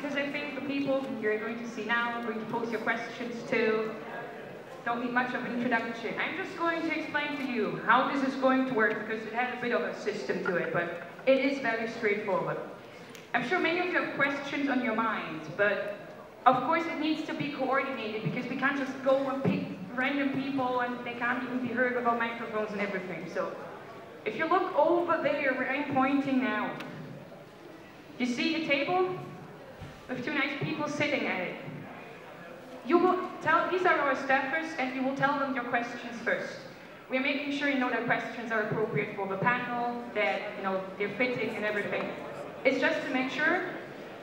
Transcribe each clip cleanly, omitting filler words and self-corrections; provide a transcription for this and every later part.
because I think the people you're going to see now, going to pose your questions to, don't need much of an introduction. I'm just going to explain to you how this is going to work, because it has a bit of a system to it, but it is very straightforward. I'm sure many of you have questions on your mind, but of course it needs to be coordinated, because we can't just go and pick random people and they can't even be heard without microphones and everything. So if you look over there where I'm pointing now, you see a table with two nice people sitting at it. You will tell, these are our staffers, and you will tell them your questions first. We're making sure you know that questions are appropriate for the panel, that they're fitting and everything. It's just to make sure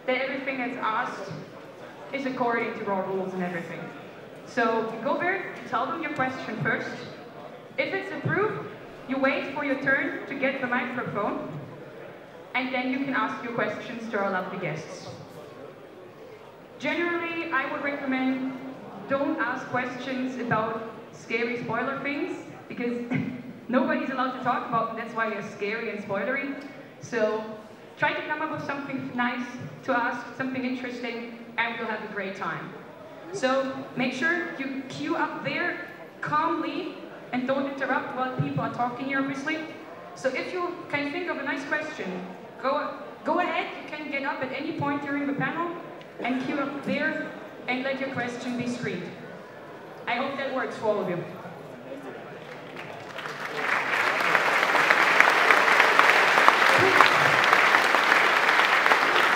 that everything that's asked is according to our rules and everything. So you go there, you tell them your question first. If it's approved, you wait for your turn to get the microphone, and then you can ask your questions to our lovely guests. Generally, I would recommend don't ask questions about scary spoiler things, because nobody's allowed to talk about them. That's why they're scary and spoilery. So try to come up with something nice to ask, something interesting, and we'll have a great time. So make sure you queue up there calmly and don't interrupt while people are talking here, obviously. So if you can think of a nice question, go ahead. You can get up at any point during the panel and queue up there and let your question be screened. I hope that works for all of you.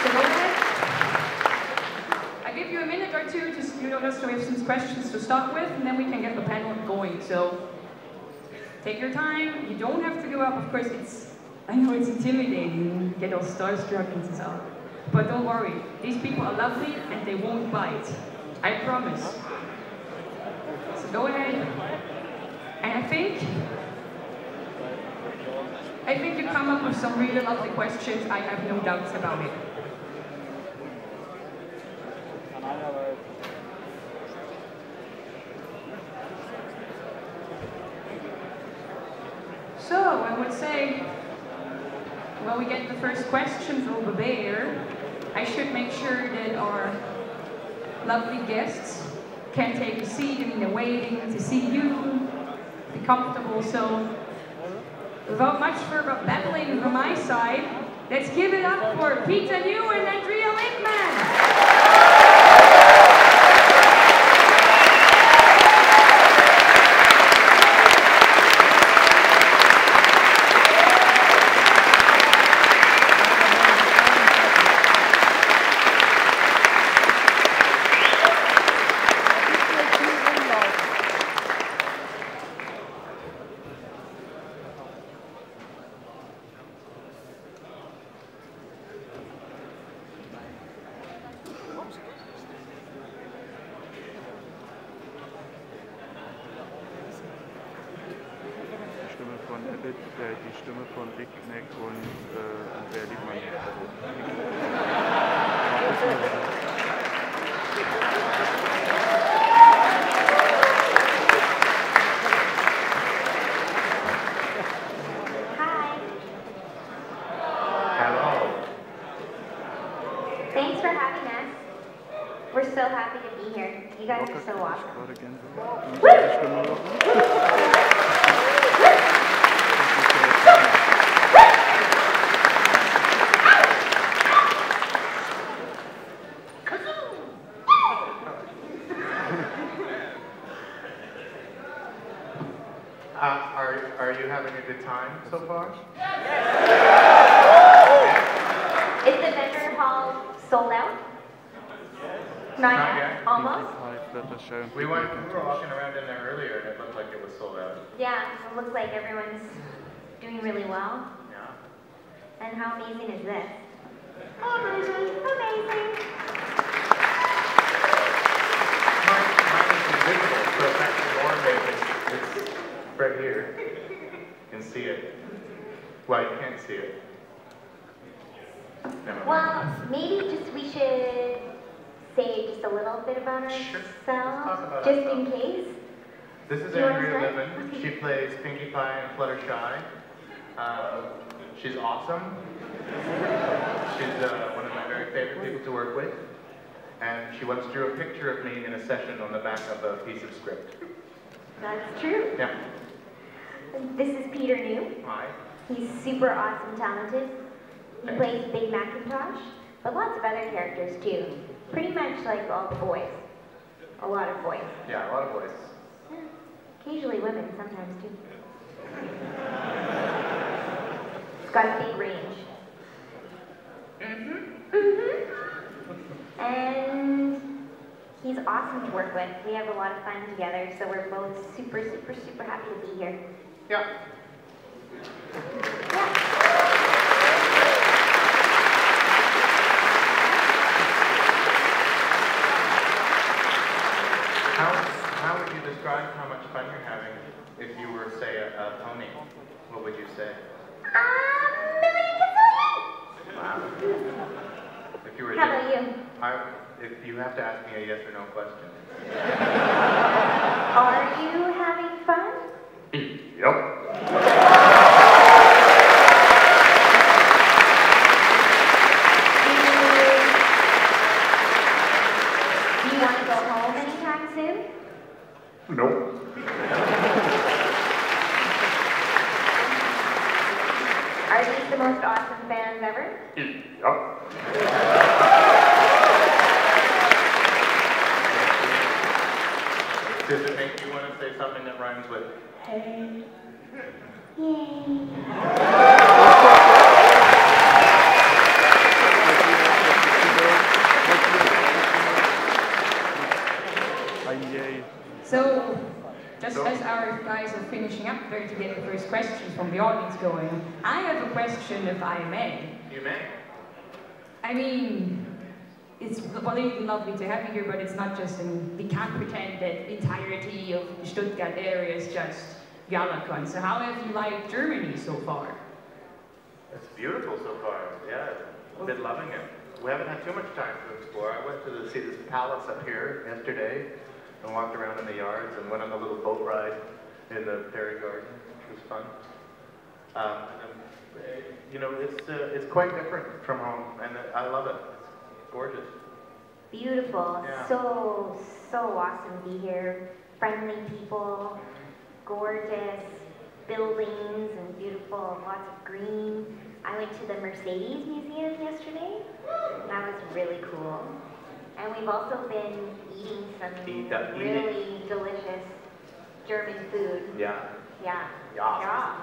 So go ahead. I give you a minute or two just so we have some questions to start with, and then we can get the panel going. So take your time. You don't have to go up. Of course, I know it's intimidating. You get all starstruck and stuff. But don't worry, these people are lovely and they won't bite. I promise. So go ahead. And I think you come up with some really lovely questions. I have no doubts about it. So I would say, while we get the first questions over there, I should make sure that our lovely guests can take a seat. I mean, they're waiting to see you, be comfortable. So without much further babbling from my side, let's give it up for Peter New and Andrea Linkman. Die Stimme von Rick, Neck und Andrea Liebmann. Hi. Hello. Thanks for having us. We're so happy to be here. You guys are so awesome. Are you having a good time so far? Is the vendor hall sold out? Not yet. Almost? We were walking around in there earlier and it looked like it was sold out. Yeah, it looks like everyone's doing really well. Yeah. And how amazing is this? Amazing! Amazing! Mine is invisible, so it's actually more amazing. It's right here. You can see it. Well, you can't see it. Never mind. Well, maybe we should say just a little bit about ourselves, Sure. Let's talk about just in ourselves. case. This is Do you wanna Andrea start? Lippman. Okay. She plays Pinkie Pie in Fluttershy. She's awesome. She's one of my very favorite people to work with, and she once drew a picture of me in a session on the back of a piece of script. That's true. Yeah. This is Peter New. Hi. He's super awesome, talented. He plays Big Macintosh, but lots of other characters too. Pretty much like all the boys. A lot of boys. Yeah, a lot of boys. Yeah. Occasionally women, sometimes too. It's got a big range. And he's awesome to work with. We have a lot of fun together, so we're both super, super, super happy to be here. Yeah. How would you describe how much fun you're having if you were, say, a pony? What would you say? Wow. If you were How about you? If you have to ask me a yes or no question. Are you having fun? Yep. Do you want to go home anytime soon? Nope. Are these the most awesome fans ever? Yep. Does it make you want to say something that rhymes with hey? Yay. So, just as our guys are finishing up there to get the first questions from the audience going, I have a question, if I may. You may. I mean, it's really lovely to have you here, but it's not just we can't pretend that the entirety of the Stuttgart area is just Galacon. So how have you liked Germany so far? It's beautiful so far, yeah. I've been loving it. We haven't had too much time to explore. I went to see this palace up here yesterday and walked around in the yards and went on a little boat ride in the fairy garden, which was fun. You know, it's quite different from home, and I love it. It's gorgeous. Beautiful. Yeah. So awesome to be here. Friendly people, gorgeous buildings and beautiful, lots of green. I went to the Mercedes Museum yesterday. That was really cool. And we've also been eating some really delicious German food. Yeah. Yeah. Yeah.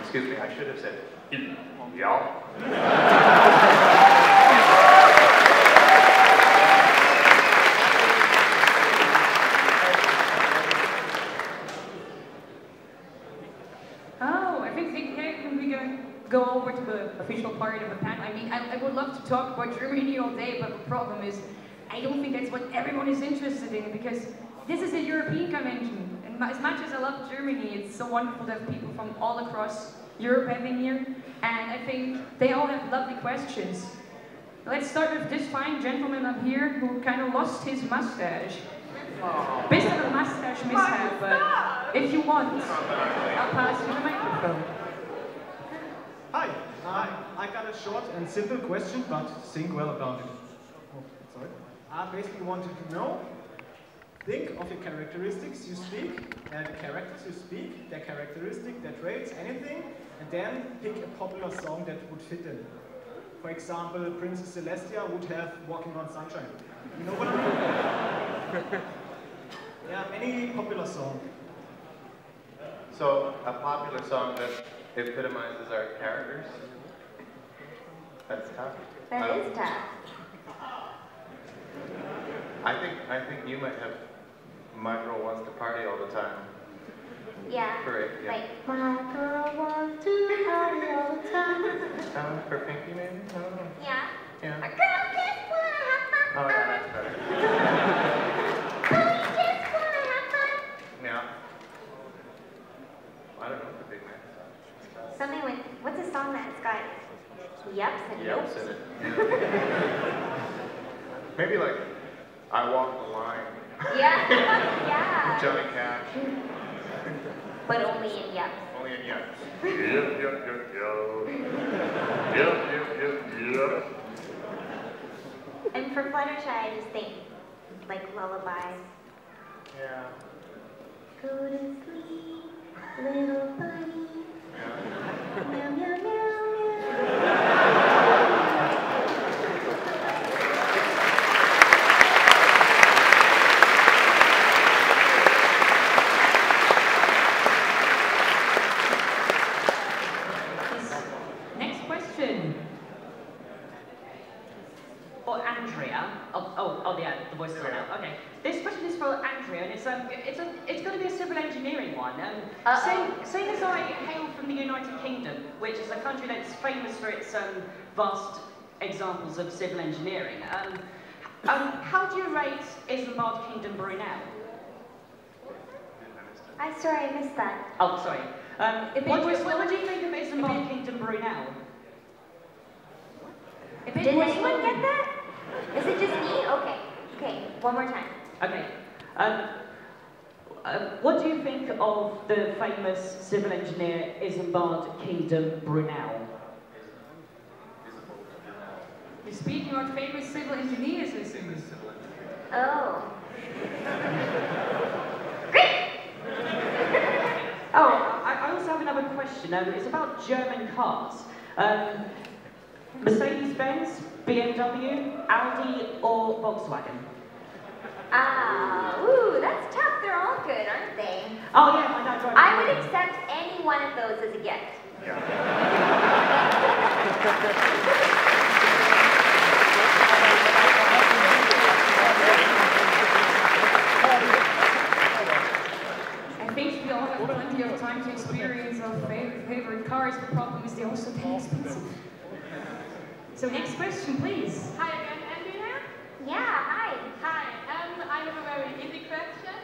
Excuse me, I should have said yeah. Go over to the official part of the panel. I mean, I would love to talk about Germany all day, but the problem is, I don't think that's what everyone is interested in, because this is a European convention. And as much as I love Germany, it's so wonderful to have people from all across Europe having here. And I think they all have lovely questions. Let's start with this fine gentleman up here who kind of lost his mustache. Bit of a mustache mishap, but if you want, I'll pass you the microphone. Hi, I got a short and simple question, but think well about it. Oh, sorry. I basically wanted to know, think of your characteristics you speak, the characters you speak, their characteristic, their traits, anything, and then pick a popular song that would fit in. For example, Princess Celestia would have Walking on Sunshine. You know what I mean? Yeah, any popular song. So, a popular song that epitomizes our characters? That's tough. That is tough. I think you might have My Girl Wants to Party All the Time. Yeah. Great, yeah. Like, my girl wants to party all the time. For Pinky, maybe? I don't know. Yeah. Yeah. A girl just wanna have fun. Oh, yeah, that's better. Boys just wanna have fun. Yeah. I don't know the big man song. Something with, what's a song that's got yups and Yelps yopes? in it. Yeah. Maybe like, I Walk the Line. Yeah, yeah. Johnny Cash. But only in yups. Only in yup. Yep, yep, yep, yep. Yep, yep, yep, yep. And for Fluttershy, I just think like lullabies. Yeah. Go to sleep, little bunny. Yeah. Meow, meow, meow, meow. Next question. For Andrea. Oh yeah, the voice is on now. Okay. This question is for Andrea, and it's going to be a civil engineering one. Seeing as I hail from the United Kingdom, which is a country that's famous for its vast examples of civil engineering, how do you rate Isambard Kingdom Brunel? Sorry, I missed that. Oh, sorry. What do you think of Isambard Kingdom Brunel? Did anyone get that? Is it just me? Okay. Okay, one more time. Okay. What do you think of the famous civil engineer Isambard Kingdom Brunel? You're speaking about famous civil engineers, I assume. Oh. Great! Oh, I also have another question. It's about German cars. Mercedes-Benz, BMW, Audi, or Volkswagen? Ooh, that's tough. They're all good, aren't they? Oh yeah, I know. I would accept any one of those as a gift. I think we all have plenty of time to experience our favorite cars. The problem is they're also very expensive. So next question, please. Hi again, Andrea. Yeah, hi. Hi, I have a very easy question.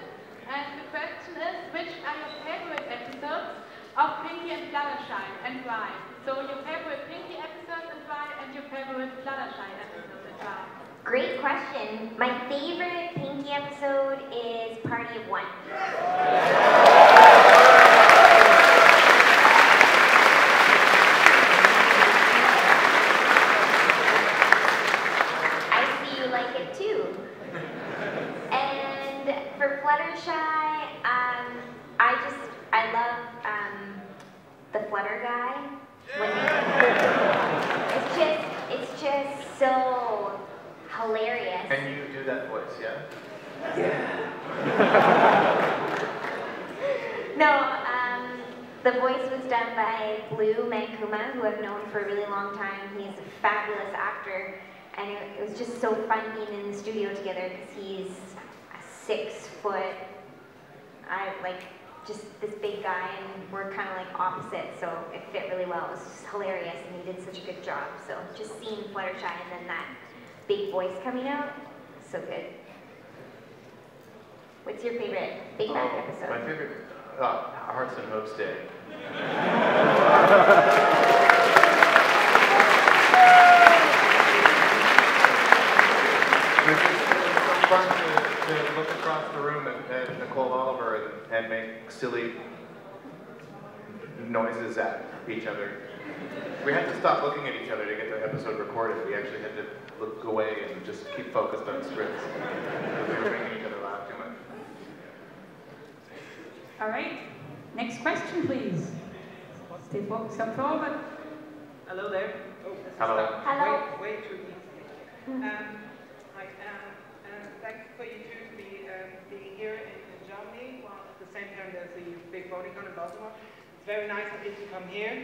And the question is, which are your favorite episodes of Pinky and Fluttershy and why? So your favorite Pinky episode and why, and your favorite Fluttershy episode and why? Great question. My favorite Pinky episode is Party of One. Fluttershy, I love the Flutter guy. It's just so hilarious. Can you do that voice, yeah? No, the voice was done by Blue Mankuma, who I've known for a really long time. He's a fabulous actor, and it was just so fun being in the studio together because he's 6 foot, just this big guy, and we're kind of like opposite, so it fit really well. It was just hilarious, and he did such a good job. So just seeing Fluttershy and then that big voice coming out, so good. What's your favorite Big Bang episode? My favorite, Hearts and Hopes Day. It's so fun to look across the room at Nicole Oliver and make silly noises at each other. We had to stop looking at each other to get the episode recorded. We actually had to look away and just keep focused on scripts because we were making each other laugh too much. All right, next question, please. Stay focused up forward. Hello there. Oh, Hello. Hello. way too easy. Thanks for you two to be being here in Germany, while at the same time there's the big BodyCon in Baltimore. It's very nice of you to come here,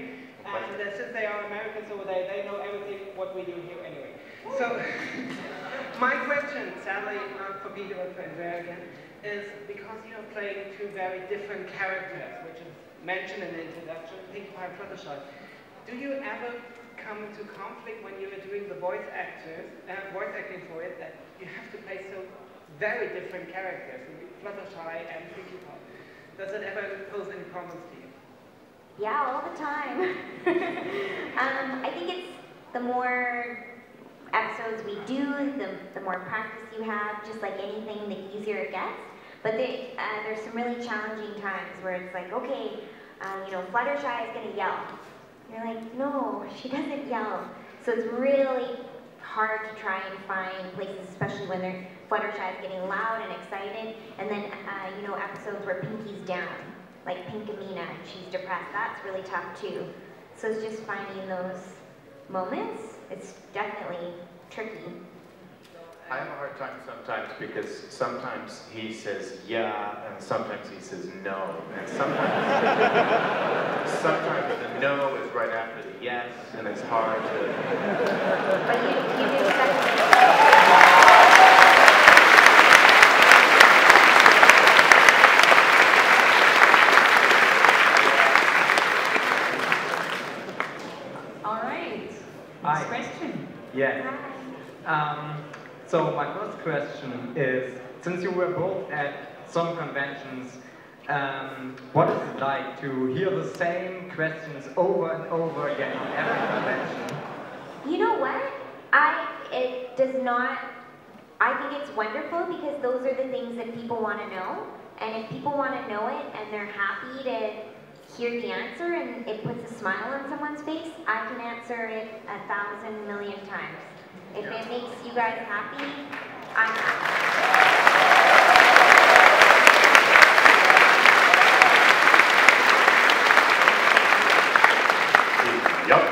and since they are Americans over there, they know everything what we do here anyway. So, my question, sadly not for Peter but for Andrea again, is because you are playing two very different characters, which is mentioned in the introduction, Pinkie Pie and Fluttershy. Do you ever come into conflict when you are doing the voice acting for it, that you have to play so very different characters, Fluttershy and Pinkie Pie? Does it ever pose any problems to you? Yeah, all the time. I think it's the more episodes we do, the more practice you have, just like anything, the easier it gets. But there's some really challenging times where it's like, okay, you know, Fluttershy is going to yell. You're like, no, she doesn't yell. So it's really hard to try and find places, especially when Fluttershy is getting loud and excited. And then, you know, episodes where Pinky's down, like Pinkamena, and she's depressed. That's really tough too. So it's just finding those moments. It's definitely tricky. I have a hard time sometimes because sometimes he says yeah and sometimes he says no. And sometimes the no is right after the yes and it's hard to... But you do such All right. Hi. Next question. Yes. So my first question is, since you were both at some conventions, what is it like to hear the same questions over and over again on every convention? You know what? It does not, I think it's wonderful because those are the things that people want to know. And if people want to know it and they're happy to hear the answer and it puts a smile on someone's face, I can answer it 1,000 million times. If it makes you guys happy, I'm happy. Yup.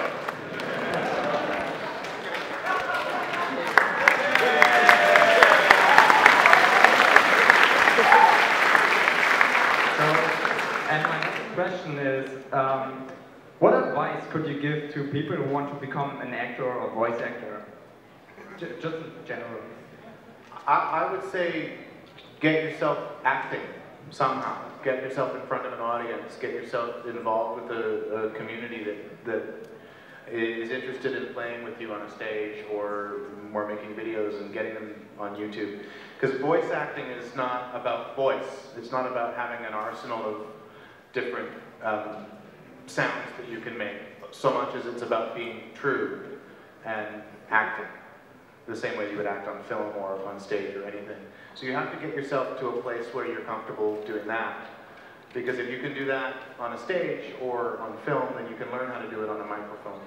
And my next question is, what advice could you give to people who want to become an actor or voice actor? Just in general. I would say get yourself acting somehow. Get yourself in front of an audience. Get yourself involved with a community that is interested in playing with you on a stage or making videos and getting them on YouTube. Because voice acting is not about voice. It's not about having an arsenal of different sounds that you can make, so much as it's about being true and acting the same way you would act on film or on stage or anything. So you have to get yourself to a place where you're comfortable doing that. Because if you can do that on a stage or on film, then you can learn how to do it on a microphone.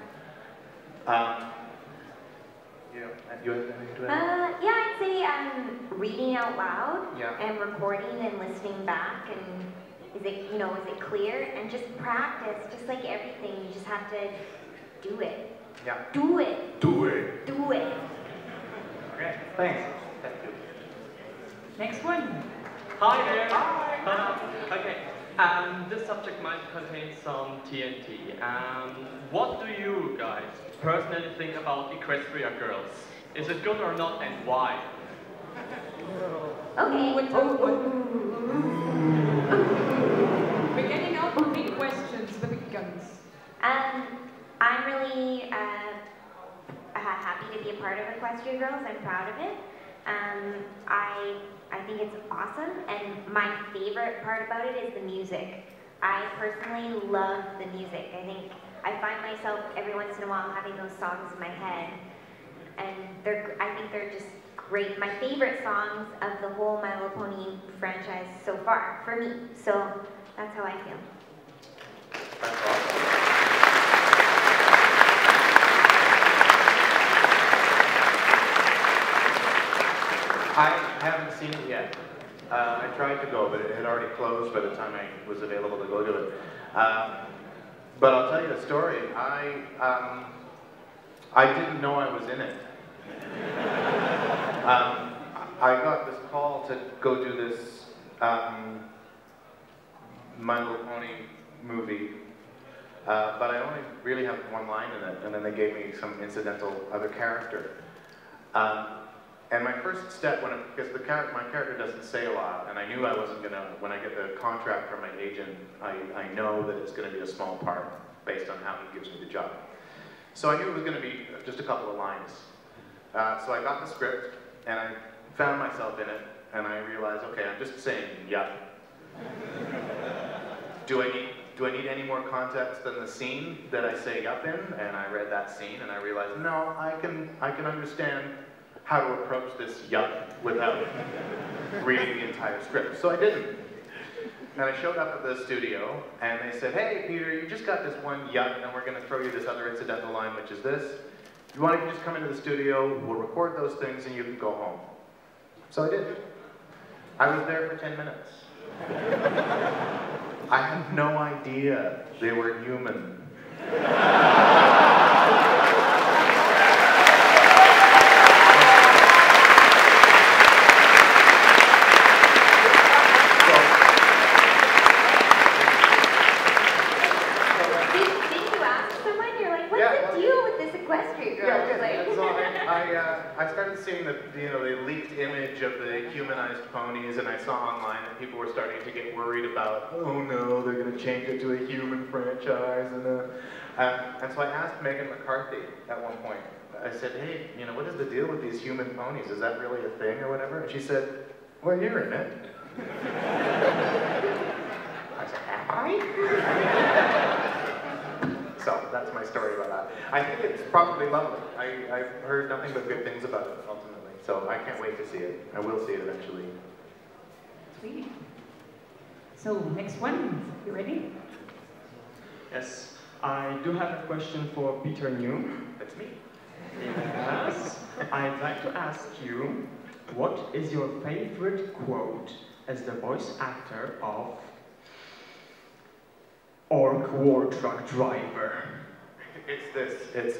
You have anything to add? Yeah, I'd say reading out loud Yeah. and recording and listening back, and is it clear? And just practice, just like everything, you just have to do it. Yeah. Do it. Do it. Do it. Okay, thanks. Thank you. Next one. Hi there. Hi. Okay. This subject might contain some TNT. What do you guys personally think about Equestria girls? Is it good or not, and why? Okay. We're getting out the big questions, the big guns. I'm really happy to be a part of Equestria Girls. I'm proud of it. I think it's awesome, and my favorite part about it is the music. I personally love the music. I find myself every once in a while having those songs in my head, and I think they're just great. My favorite songs of the whole My Little Pony franchise so far, for me. So that's how I feel. That's awesome. I haven't seen it yet. I tried to go, but it had already closed by the time I was available to go to it. But I'll tell you a story. I didn't know I was in it. I got this call to go do this My Little Pony movie, but I only really have one line in it, and then they gave me some incidental other character. And my first step, because my character doesn't say a lot, and I knew I wasn't gonna, when I get the contract from my agent, I know that it's gonna be a small part based on how he gives me the job. So I knew it was gonna be just a couple of lines. So I got the script, and I found myself in it, and I realized, okay, I'm just saying, yeah. Do I need any more context than the scene that I say yup in? And I read that scene, and I realized, no, I can understand how to approach this yup without reading the entire script. So I didn't. And I showed up at the studio, and they said, hey, Peter, you just got this one yuck, and we're going to throw you this other incidental line, which is this. You want to just come into the studio, we'll record those things, and you can go home. So I did. I was there for 10 minutes. I had no idea they were human. I started seeing the leaked image of the humanized ponies, and I saw online that people were starting to get worried about, oh no, they're going to change it to a human franchise, and so I asked Megan McCarthy at one point. I said, hey, what is the deal with these human ponies? Is that really a thing or whatever? And she said, well, you're in it. I said, am I? So that's my story about that. I think it's probably lovely. I've heard nothing but good things about it, ultimately. So I can't wait to see it. I will see it eventually. Sweet. So, next one. You ready? Yes. I do have a question for Peter New. That's me. Yes. I'd like to ask you, what is your favorite quote as the voice actor of Orc War Truck Driver? It's this. It's...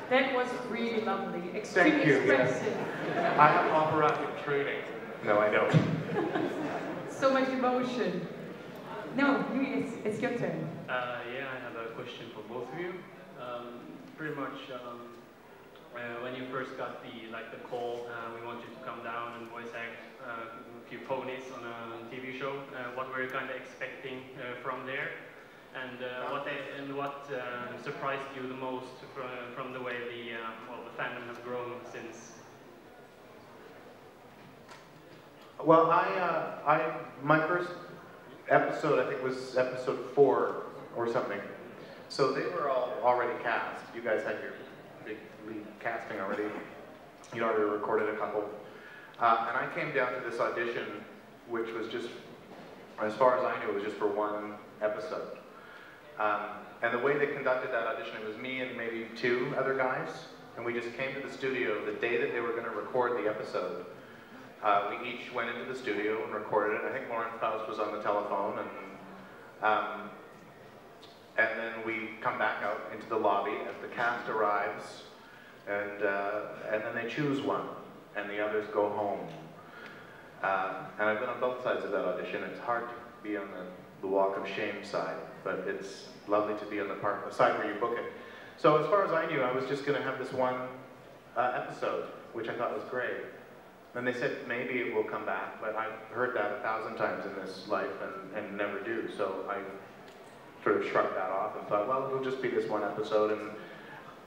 That was really lovely. Extremely expressive. Yes. I have operatic training. No, I don't. So much emotion. No, it's your turn. Yeah, I have a question for both of you. Pretty much, when you first got the call, we want you to come down and voice act a few ponies on a TV show. What were you kind of expecting from there, and what surprised you the most from the way the fandom has grown since? Well, my first episode, I think, was episode 4 or something. So they were all already cast. You guys had your big lead casting already. You'd already recorded a couple. And I came down to this audition, which was just, as far as I knew, it was just for one episode. And the way they conducted that audition, it was me and maybe 2 other guys. And we just came to the studio the day that they were going to record the episode. We each went into the studio and recorded it. I think Lauren Faust was on the telephone, and then we come back out into the lobby as the cast arrives, and then they choose one, and the others go home. And I've been on both sides of that audition. It's hard to be on the walk of shame side, but it's lovely to be on the side where you book it. So as far as I knew, I was just going to have this one episode, which I thought was great. And they said maybe it will come back, but I've heard that 1,000 times in this life and never do. So I sort of shrugged that off and thought, well, it'll just be this one episode, and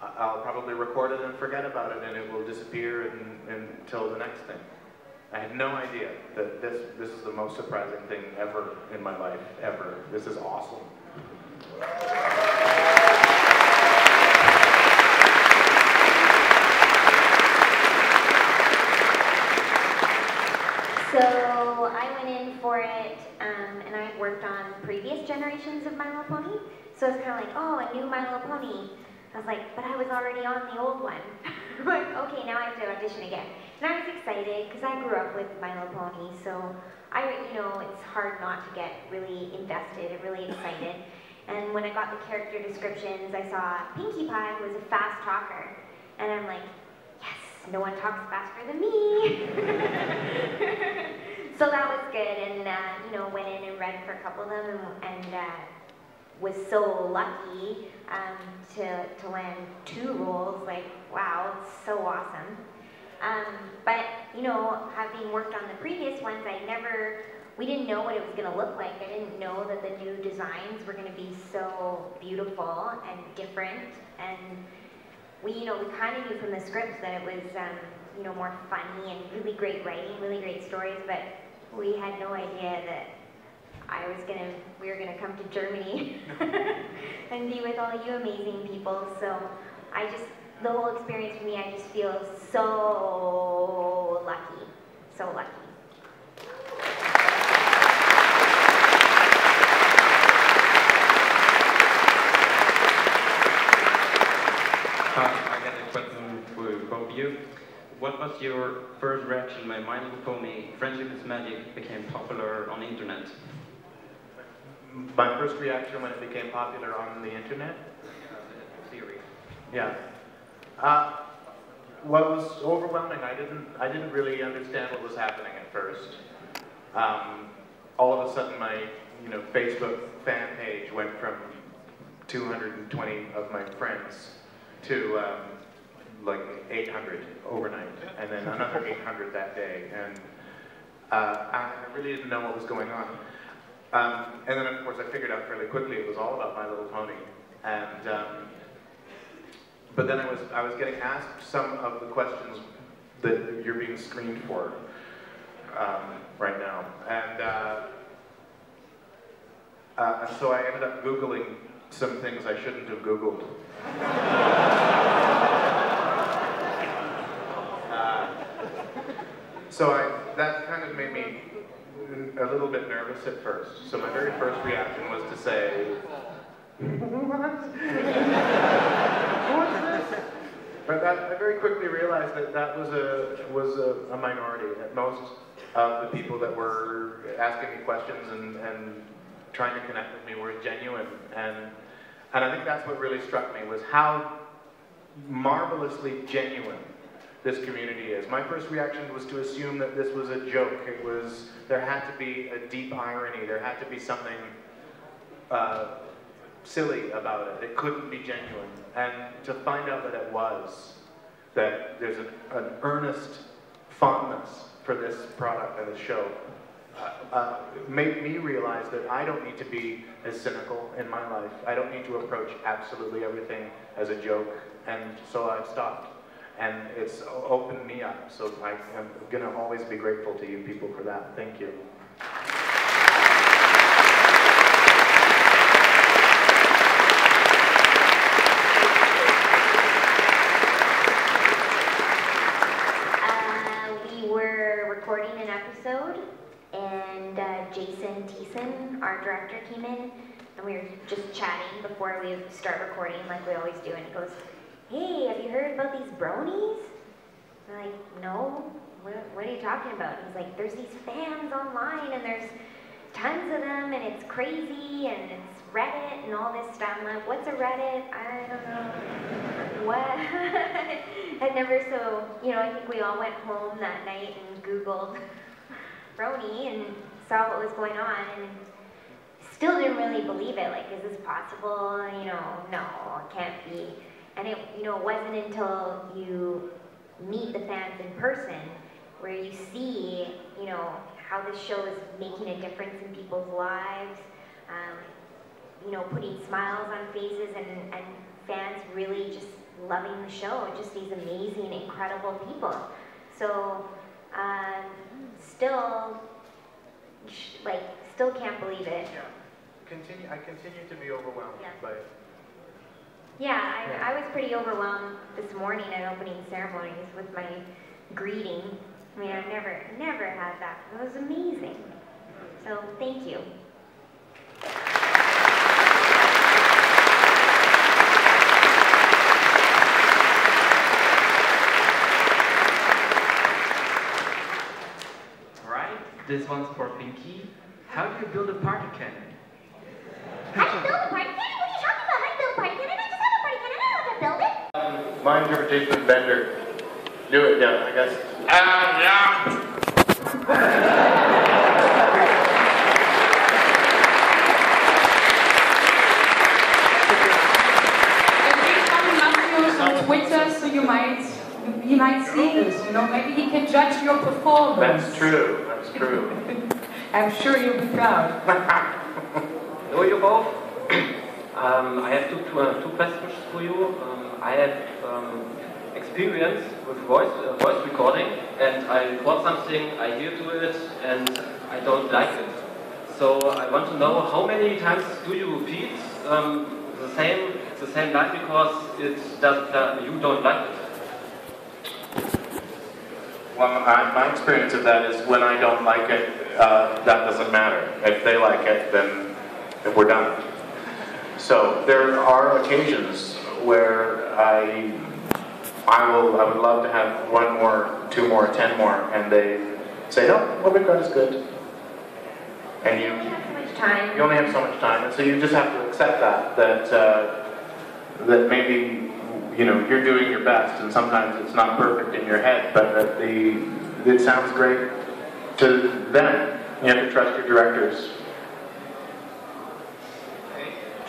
I'll probably record it and forget about it, and it will disappear until the next thing. I had no idea that this is the most surprising thing ever in my life, ever. This is awesome. So I went in for it, and I worked on previous generations of My Little Pony. So it's kind of like, oh, a new My Little Pony. I was like, but I was already on the old one. But okay, now I have to audition again. And I was excited because I grew up with My Little Pony. So it's hard not to get really invested and really excited. And when I got the character descriptions, I saw Pinkie Pie was a fast talker, and I'm like, yes, no one talks faster than me. So that was good, and went in and read for a couple of them, and was so lucky to land 2 roles. Like, wow, it's so awesome. But having worked on the previous ones, we didn't know what it was going to look like. I didn't know that the new designs were going to be so beautiful and different, and we kind of knew from the scripts that it was you know, more funny and really great writing, really great stories, but we had no idea that we were gonna come to Germany and be with all you amazing people. So the whole experience for me, I just feel so lucky, so lucky. I got a question for both of you. What was your first reaction when My Little Pony Friendship is Magic became popular on the internet? My first reaction when it became popular on the internet? Theory. Yeah. Well, it was overwhelming. I didn't really understand what was happening at first. All of a sudden, my Facebook fan page went from 220 of my friends to like 800 overnight, and then another 800 that day, and I really didn't know what was going on. And then, of course, I figured out fairly quickly it was all about My Little Pony, and but then I was getting asked some of the questions that you're being screened for right now, and so I ended up Googling some things I shouldn't have Googled. So that kind of made me a little bit nervous at first. So my very first reaction was to say, what? What's this? But I very quickly realized that was a minority. That most of the people that were asking me questions and trying to connect with me were genuine. And I think that's what really struck me, was how marvelously genuine this community is. My first reaction was to assume that this was a joke. There had to be a deep irony. There had to be something silly about it. It couldn't be genuine. And to find out that it was, that there's an earnest fondness for this product and this show, made me realize that I don't need to be as cynical in my life. I don't need to approach absolutely everything as a joke. And so I've stopped. And it's opened me up. So I'm going to always be grateful to you people for that. Thank you. We were recording an episode, and Jason Thiessen, our director, came in, and we were just chatting before we start recording, like we always do, and he goes, "Hey, have you heard about these bronies?" I'm like, "No, what are you talking about?" He's like, "There's these fans online, and there's tons of them, and it's crazy, and it's Reddit, and all this stuff." I'm like, "What's a Reddit? I don't know." What? I'd never, I think we all went home that night and Googled brony and saw what was going on, and still didn't really believe it. Like, is this possible? No, it can't be. And it wasn't until you meet the fans in person where you see, how this show is making a difference in people's lives, putting smiles on faces, and fans really just loving the show, just these amazing, incredible people. So, still can't believe it. Yeah. I continue to be overwhelmed by it. Yeah, I was pretty overwhelmed this morning at opening ceremonies with my greeting. I mean, I've never had that. It was amazing. So, thank you. All right, this one's for Pinky. How do you build a party cannon? How do you build a party cannon? What are you talking about? How do you build a party cannon? I just have a party cannon. I don't know how to build it. My interpretation is Bender. Do it, yeah, I guess. Yeah. on Twitter, so you might see this. Maybe he can judge your performance. That's true. That's true. I'm sure you'll be proud. Hello, you both. I have two questions for you. I have experience with voice recording, and I record something, I hear to it, and I don't like it. So I want to know how many times do you repeat the same line because you don't like it? Well, my experience of that is when I don't like it, that doesn't matter. If they like it, then we're done. So there are occasions where I would love to have 1 more, 2 more, 10 more, and they say, no, what we've got is good. And you only have so much time, and so you just have to accept that maybe, you know, you're doing your best, and sometimes it's not perfect in your head, but that it sounds great to them. You have to trust your directors.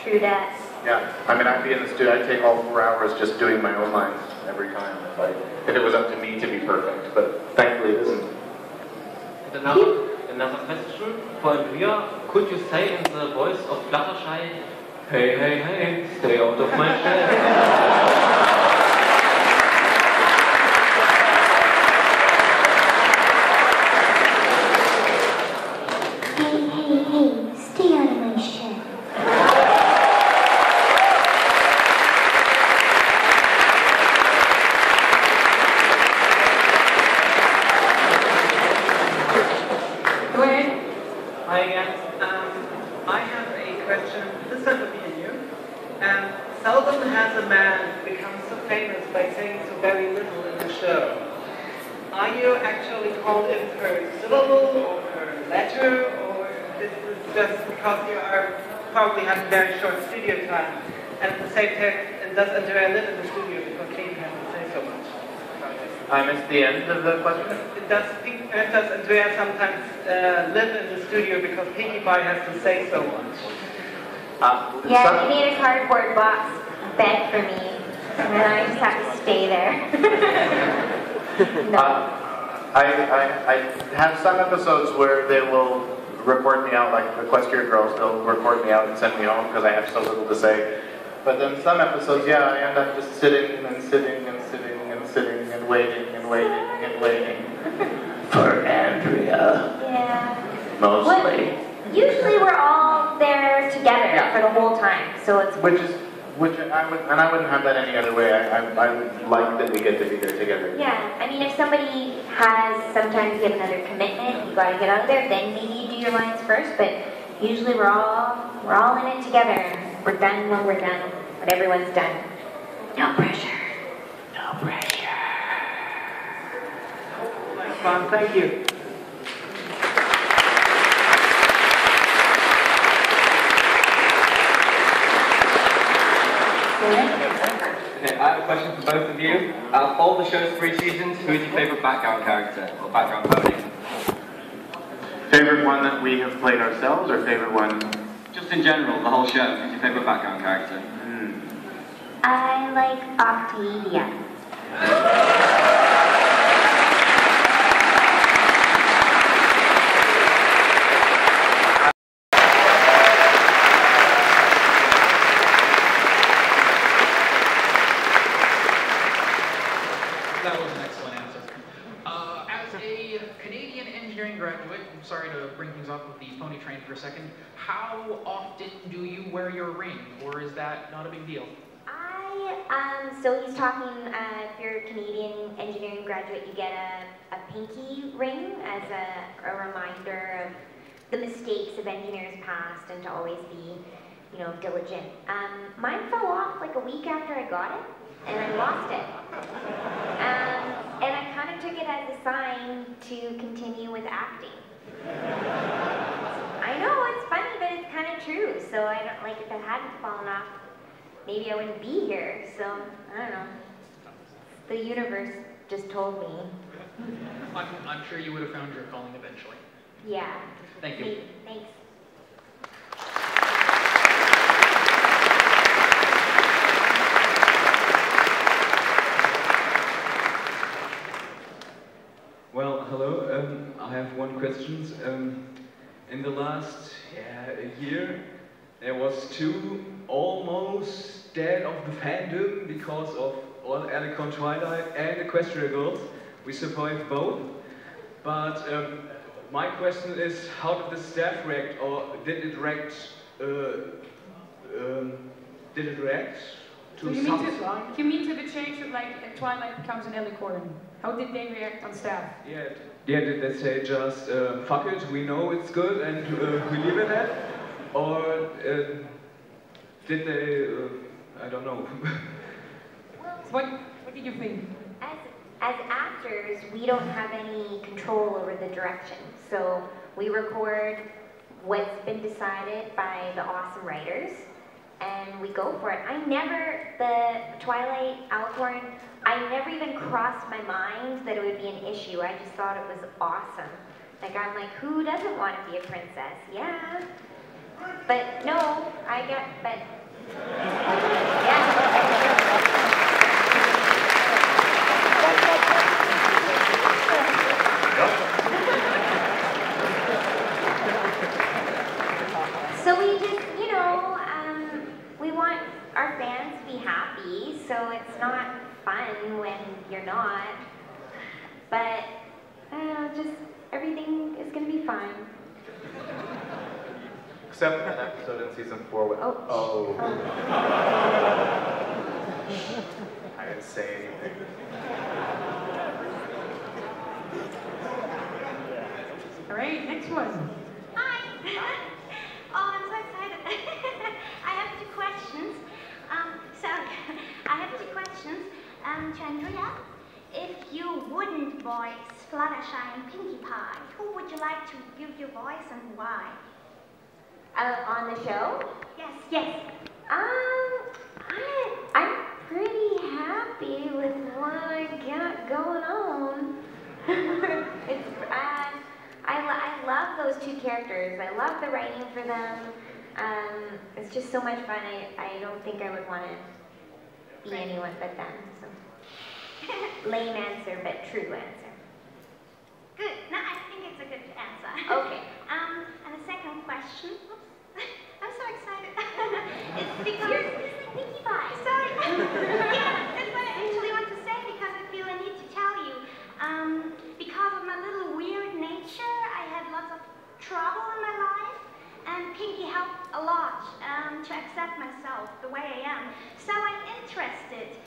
True that. Yeah, I mean, I'd be in the studio, I'd take all 4 hours just doing my own lines every time if it was up to me to be perfect, but thankfully it isn't. Another question for Andrea. Could you say in the voice of Fluttershy, hey, hey, hey, stay out of my shed? Hi again. I have a question. This one would be in you. Seldom has a man become so famous by saying so very little in the show. Are you actually called in per syllable or per letter, or this is just because you are probably have very short studio time? And at the same time, does Andrea live in the studio because Katie has to say so much? I missed the end of the question. Does Andrea sometimes live in the studio because Pinkie Pie has to say so much? Yeah, he made a cardboard box bed for me, and then I just have to stay there. No. I have some episodes where they will record me out, like the Equestria Girls, they'll record me out and send me home because I have so little to say. But then some episodes, yeah, I end up just sitting and sitting and sitting and sitting and waiting and waiting and waiting for Andrea. Yeah. Mostly. Well, usually we're all there together for the whole time, so it's... I wouldn't have that any other way. I would like that we get to be there together. Yeah, I mean, if somebody has sometimes you have another commitment, you got to get out of there, then maybe you do your lines first. But usually we're all in it together. We're done when we're done. When everyone's done. No pressure. No pressure. Thanks, Ron. Thank you. Okay, I have a question for both of you. Out of all the show's 3 seasons, who is your favourite background character or background pony? Favorite one that we have played ourselves, or favorite one? Just in general, the whole show. Who's your favourite background character? I like Octavia. That was an excellent answer. As a Canadian engineering graduate, I'm sorry to bring things off with the pony train for a second, how often do you wear your ring, or is that not a big deal? So he's talking, if you're a Canadian engineering graduate, you get a pinky ring as a reminder of the mistakes of engineers past and to always be, you know, diligent. Mine fell off like a week after I got it, and I lost it. And I kind of took it as a sign to continue with acting. I know, it's funny, but it's kind of true. So I don't, like, if it hadn't fallen off, maybe I wouldn't be here. So, I don't know. The universe just told me. I'm sure you would have found your calling eventually. Yeah. Thank you. Maybe. Thanks. Well, hello. I have one question. In the last year, there was 2 almost dead of the fandom because of all Galacon Twilight and Equestria Girls. We survived both. But my question is, how did the staff react, or did it react? Did it react to You some? mean to the change that like Twilight becomes an Galacon? How did they react on staff? Yeah. Did they say just fuck it, we know it's good and we leave it at? Or did they? I don't know. What did you think? As actors, we don't have any control over the direction. So we record what's been decided by the awesome writers, and we go for it. The Twilight Alicorn, I never even crossed my mind that it would be an issue. I just thought it was awesome. Like, I'm like, who doesn't want to be a princess? Yeah. But no, So we just, we want our fans to be happy, so it's not fun when you're not. But, I don't know, just everything is going to be fine. Except for that episode in season 4 with... Oh. I didn't say anything. All right, next one. Hi. Oh, I'm so excited. I have 2 questions. I have 2 questions to Andrea. If you wouldn't voice Fluttershy and Pinkie Pie, who would you like to give your voice and why? On the show? Yes. I'm pretty happy with what I got going on. I love those 2 characters. I love the writing for them. It's just so much fun. I don't think I would want to be anyone but them. So. Lame answer, but true answer. Good. No, I think it's a good answer. Okay. And the second question. Oops. I'm so excited. It's because you're Pinkie Pie. Sorry. Yeah, that's what I actually want to say because I feel I need to tell you. Because of my little weird nature, I had lots of trouble in my life, and Pinkie helped a lot to accept myself the way I am. So I'm interested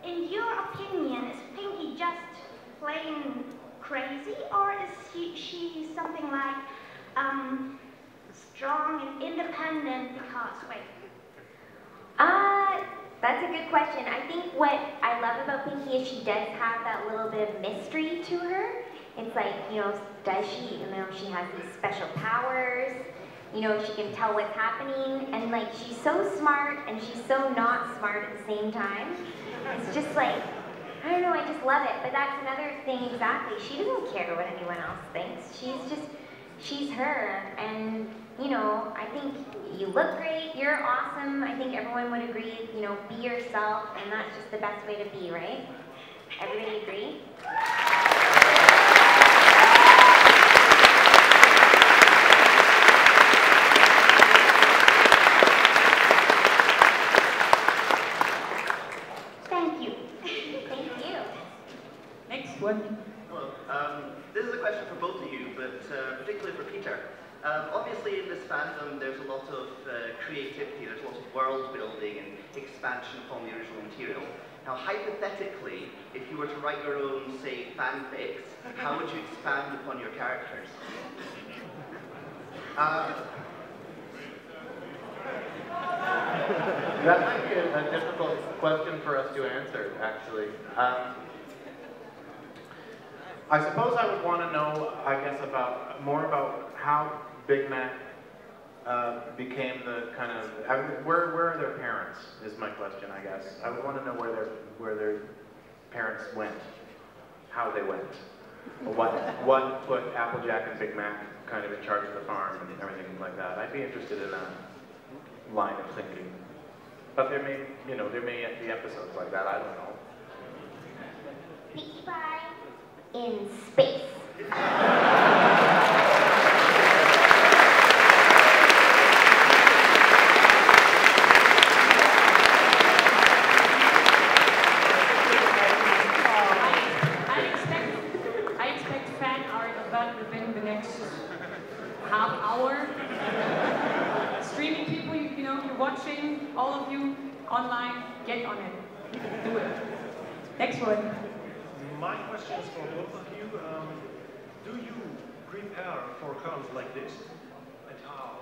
in your opinion. Is Pinkie just plain crazy, or is she something like strong and independent because, That's a good question. I think what I love about Pinkie is she does have that little bit of mystery to her. It's like, does she, she has these special powers, she can tell what's happening, and like, she's so smart and she's so not smart at the same time. It's just like, I don't know, I just love it. But that's another thing exactly. She doesn't care what anyone else thinks. She's her, and I think you look great, you're awesome. I think everyone would agree, be yourself, and that's just the best way to be, right? Everybody agree? Thank you. Thank you. Next one. Hello. This is a question for both of you, but particularly for Peter. Obviously in this fandom there's a lot of creativity, there's a lot of world building and expansion upon the original material. Now hypothetically, if you were to write your own, say, fanfics, how would you expand upon your characters? That might be a difficult question for us to answer, actually. I suppose I would want to know, more about how Big Mac became the kind of, where are their parents, is my question, I guess. I would want to know where their parents went, how they went. What put Applejack and Big Mac kind of in charge of the farm and everything like that. I'd be interested in that line of thinking. But there may be episodes like that, I don't know. Pinkie Pie in space. online, get on it. Do it. Next one. My question is for both of you. Do you prepare for cons like this? And how?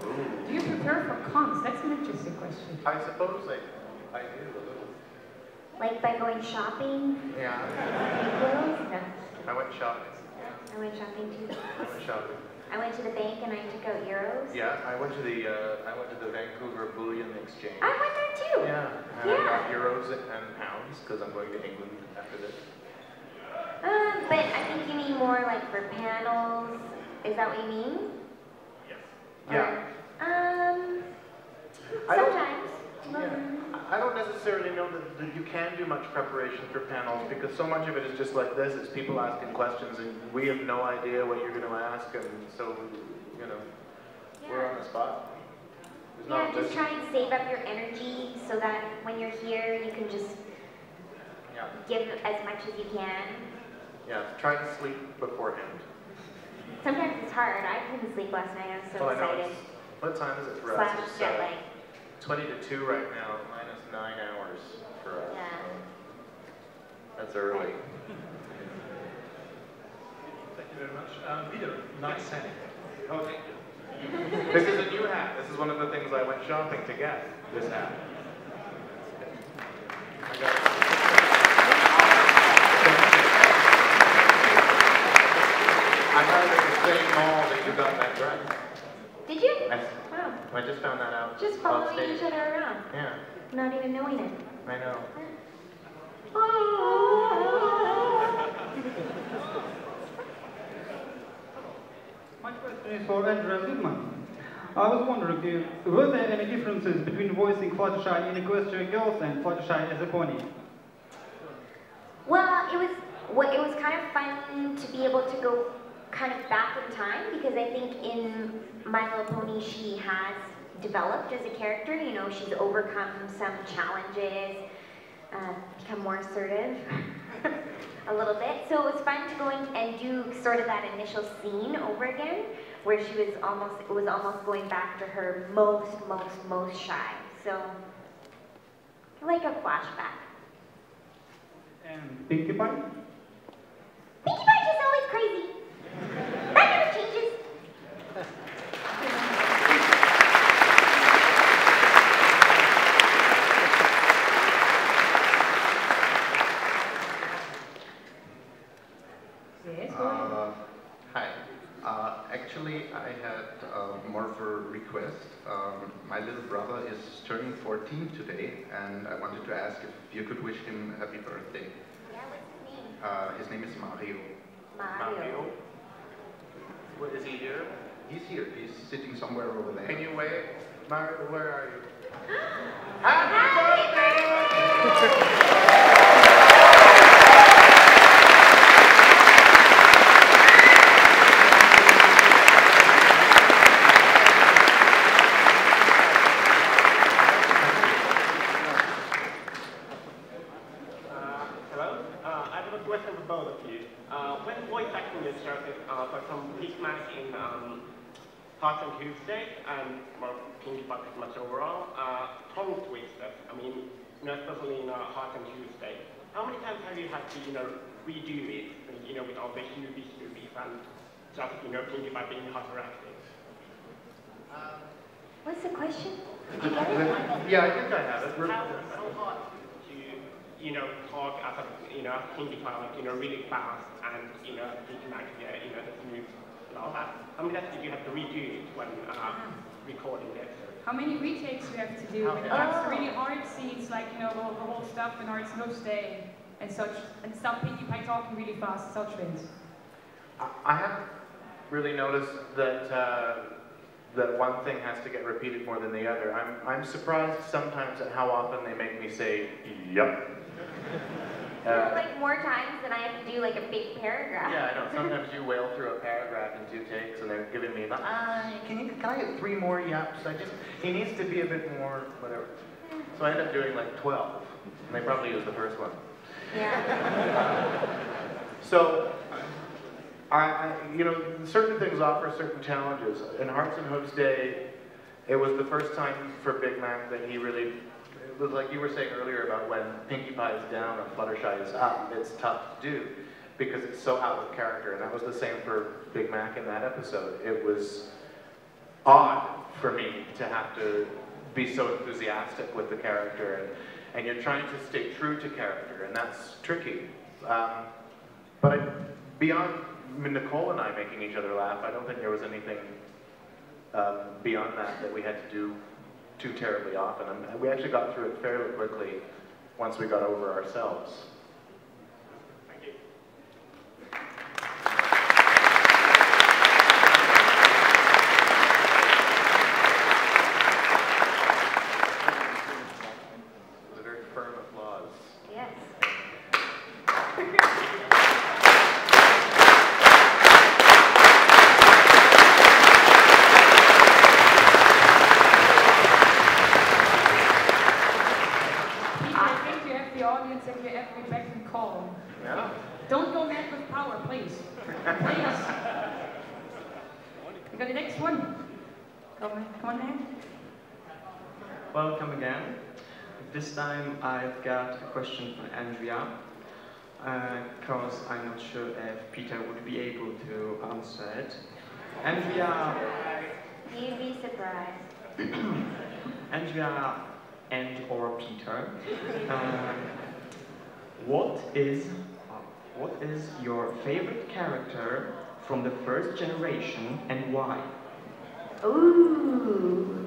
Do you prepare for cons? That's an interesting question. I suppose I do a little. Like by going shopping? Yeah. No. I went shopping. I went shopping too. I went shopping. I went to the bank and I took out euros. Yeah, I went to the Vancouver Bullion Exchange. I went there too. Yeah, and I got euros and pounds because I'm going to England after this. But I think you mean more like for panels. Is that what you mean? Yes. Yeah. Sometimes. I don't necessarily know that you can do much preparation for panels because so much of it is just like this. It's people asking questions and we have no idea what you're going to ask, and so, you know, we're on the spot. Yeah, just try and save up your energy so that when you're here you can just give as much as you can. Yeah, try and sleep beforehand. Sometimes it's hard. I couldn't sleep last night. I was so excited. What time is it for us? Slash It's jet lag. 20 to 2 right now, minus 9 hours for us. Yeah. That's early. Thank you very much. Peter, nice hat. Oh, thank you. This is a new hat. This is one of the things I went shopping to get, this hat. I got it. I got it at the same mall that you got that dress. Did you? Wow. I just found that out. Just following each other around. Yeah. Not even knowing it. I know. My question is for Andrea Goodman. I was wondering, were there any differences between voicing Fluttershy in Equestrian Girls and Fluttershy as a pony? Well, it was kind of fun to be able to go kind of back in time because I think in My Little Pony she has developed as a character. You know, she's overcome some challenges, become more assertive a little bit. So it was fun to go in and do sort of that initial scene over again, where it was almost going back to her most shy. So like a flashback. And Pinkie Pie? Pinkie Pie is always crazy. That never changes. Hi. Actually, I had more of a request. My little brother is turning 14 today, and I wanted to ask if you could wish him a happy birthday. Yeah, what's his name? His name is Mario. Mario. What, is he here? He's here. He's sitting somewhere over there. Can you wave? Mario, where are you? Happy birthday! Hello. I have a question for both of you. When voice acting is started, for some Pigman in Hearts and Tuesday, and well, Pinkie Pie pretty much overall, tongue twisters. I mean, especially in Hearts and Tuesday. How many times have you had to, redo it, with all the movies, and just, Pinkie Pie being hyperactive? What's the question? Did you get it? Yeah, I think I have it. How hard to, talk as a, Pinkie Pie, like, really fast, and, thinking like, the moves and all that. How many times did you have to redo it when recording the episode? How many retakes do you have to do when it comes to really hard scenes, like, the whole stuff in Hearts and Tuesday and such, and stuff Pinkie Pie talking really fast, such things? I haven't really noticed that that one thing has to get repeated more than the other. I'm surprised sometimes at how often they make me say, yup. Like more times than I have to do like a big paragraph. Yeah, I know. Sometimes you wail through a paragraph in 2 takes and they're giving me, can I get 3 more yups? He needs to be a bit more, whatever. So I end up doing like 12. And they probably use the first one. Yeah. So, certain things offer certain challenges. In Hearts and Hooves Day, it was the first time for Big Mac that he really it was like you were saying earlier about when Pinkie Pie is down and Fluttershy is up, it's tough to do because it's so out of character, and that was the same for Big Mac in that episode. It was odd for me to have to be so enthusiastic with the character, and you're trying to stay true to character, and that's tricky. But beyond Nicole and I making each other laugh, I don't think there was anything beyond that we had to do too terribly often. And we actually got through it fairly quickly once we got over ourselves. Thank you. It was a very firm applause. Yes. At your every beck and call. Yeah. Don't go mad with power, please. Please. We got the next one. Come on, man. Welcome again. This time I've got a question for Andrea, because I'm not sure if Peter would be able to answer it. Andrea. You'd be surprised. Andrea and/or Peter. What is your favorite character from the first generation and why? Ooh.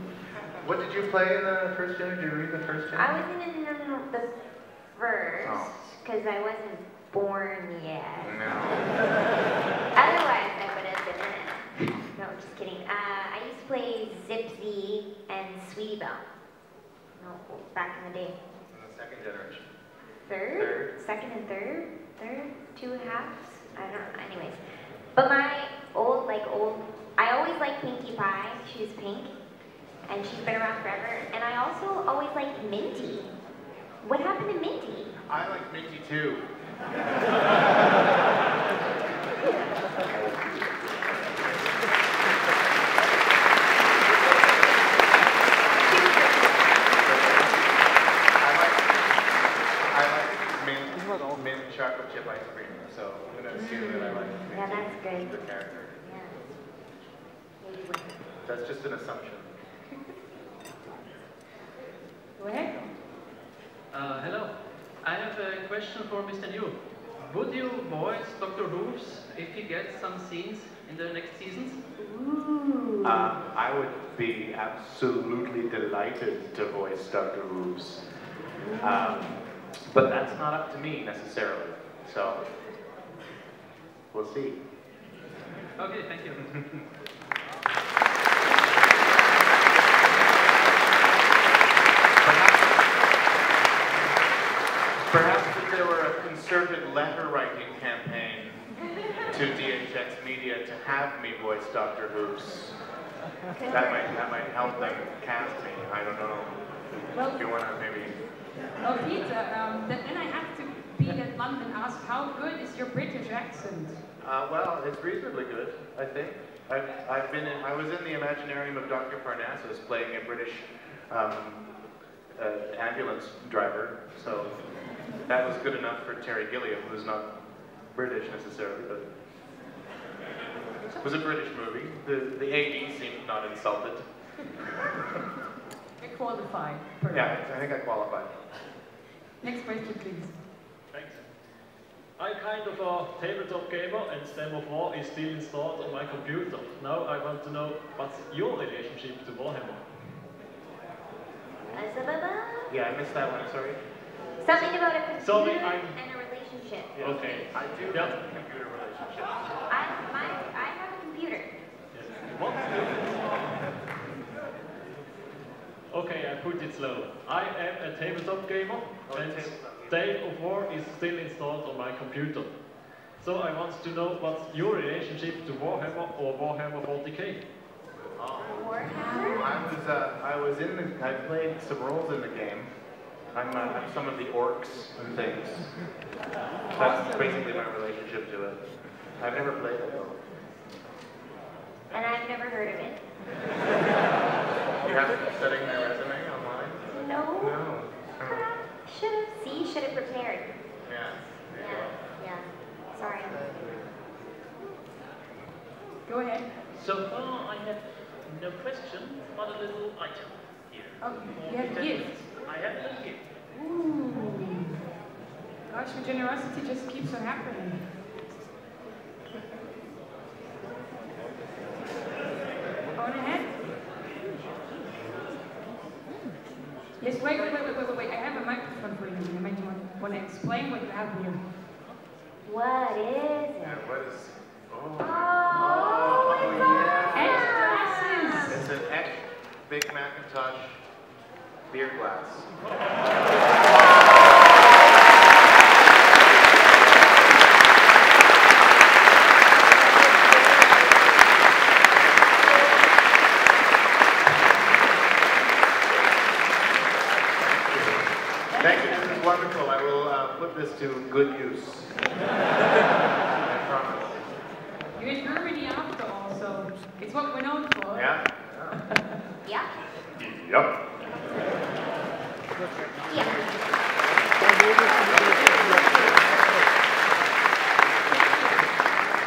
What did you play in the first generation? Did you read the first generation? I was in the first, because I wasn't born yet. No. Otherwise, I would have been in it. No, just kidding. I used to play Zipsy and Sweetie Belle. No, back in the day. In the second generation. Third? Second and third? Third? 2 halves? I don't know. Anyways. But my I always liked Pinkie Pie. She was pink. And she's been around forever. And I also always liked Minty. What happened to Minty? I like Minty too. Mint chocolate chip ice cream, so I'm going to assume that I like Minty. Yeah, that's good. The character. Yeah. That's just an assumption. Go ahead. Hello. I have a question for Mr. New. Would you voice Dr. Hooves if he gets some scenes in the next seasons? Ooh. I would be absolutely delighted to voice Dr. Hooves. But that's not up to me necessarily, so we'll see. Okay, thank you. Perhaps if there were a concerted letter-writing campaign to DHX Media to have me voice Dr. Hooves, that might help them cast me. I don't know. Well, if you want to maybe. Oh, Peter, then I have to be at London and ask, how good is your British accent? Well, it's reasonably good, I think. I was in the Imaginarium of Dr. Parnassus playing a British ambulance driver, so that was good enough for Terry Gilliam, who's not British necessarily, but it was a British movie. The AD seemed not insulted. You're qualified. Yeah, I think I qualified. Next question, please. Thanks. I'm kind of a tabletop gamer, and Stem of War is still installed on my computer. Now I want to know, what's your relationship to Warhammer? Yeah, I missed that one, sorry. Something about a computer Sorry, and a relationship. Okay. I do have a computer relationship. I have a computer. What? Okay, I put it slow. I am a tabletop gamer, and State of War is still installed on my computer. So I want to know what's your relationship to Warhammer or Warhammer 40k? Warhammer? I played some roles in the game. I'm some of the orcs and things. That's basically my relationship to it. I've never played it though. And I've never heard of it. You haven't been studying my resume online? No. No. should have prepared. Yeah. Yeah. Sorry. Go ahead. So far, I have no question, but a little item here. Oh, you have a gift. I have a little gift. Ooh. Gosh, your generosity just keeps on happening. Go on ahead. Yes, wait. I have a microphone for you. You might want to explain what you have here. What is it? Yeah, what is... Oh, It's an Eck Big Macintosh beer glass. Thank you, this is wonderful. I will put this to good use. I promise. You're in Germany after all, so it's what we're known for. Yeah? Yeah. Yep.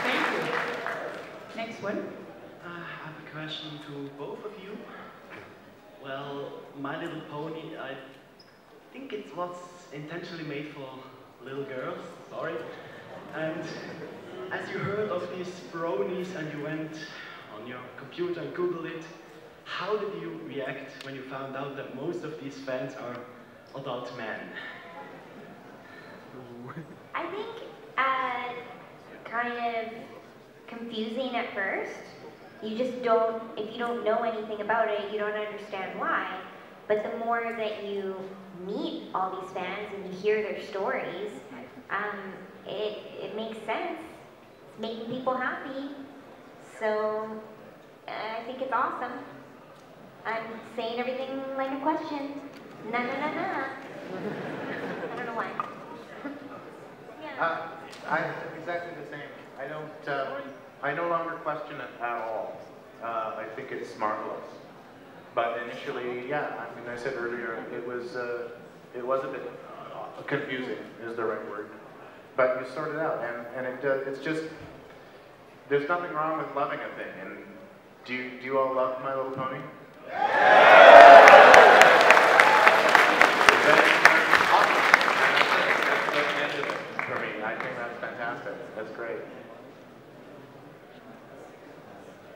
Thank you. Next one. I have a question to both of you. Well, My Little Pony, I think it was intentionally made for little girls, sorry. And as you heard of these bronies and you went on your computer and Googled it, how did you react when you found out that most of these fans are adult men? I think kind of confusing at first. You just don't, if you don't know anything about it, you don't understand why. But the more that you meet all these fans and you hear their stories, it makes sense. It's making people happy. So I think it's awesome. I'm saying everything like a question. Na na na na. I don't know why. Yeah. I'm exactly the same. I don't. I no longer question it at all. I think it's marvelous. But initially, yeah. I mean, I said earlier, it was a bit confusing, is the right word. But you sort it out, and it's just. There's nothing wrong with loving a thing. And do you all love My Little Pony? For me, I think that's fantastic. That's great.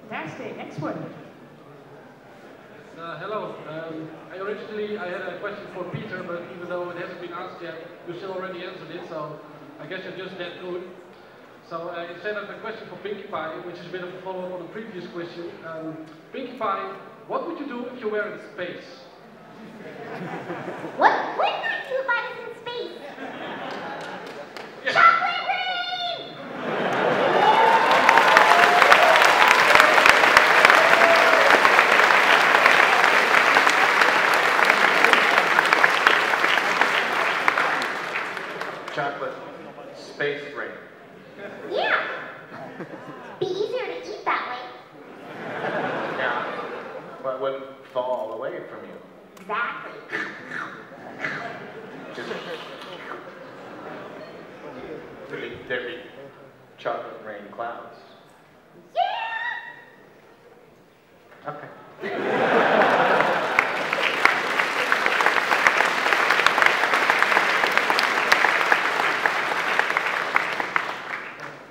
Fantastic. Next one. Hello. I had a question for Peter, but even though it hasn't been asked yet, you still already answered it, so I guess you're just that good. So instead of a question for Pinkie Pie, which is a bit of a follow-up on the previous question, Pinkie Pie, what would you do if you were in space? What would I do if I was in space? Chocolate rain! Chocolate space rain. Yeah. Be easier to eat that way. Yeah. Well, it wouldn't fall away from you. Exactly. Just there'd be chocolate rain clouds. Yeah! Okay.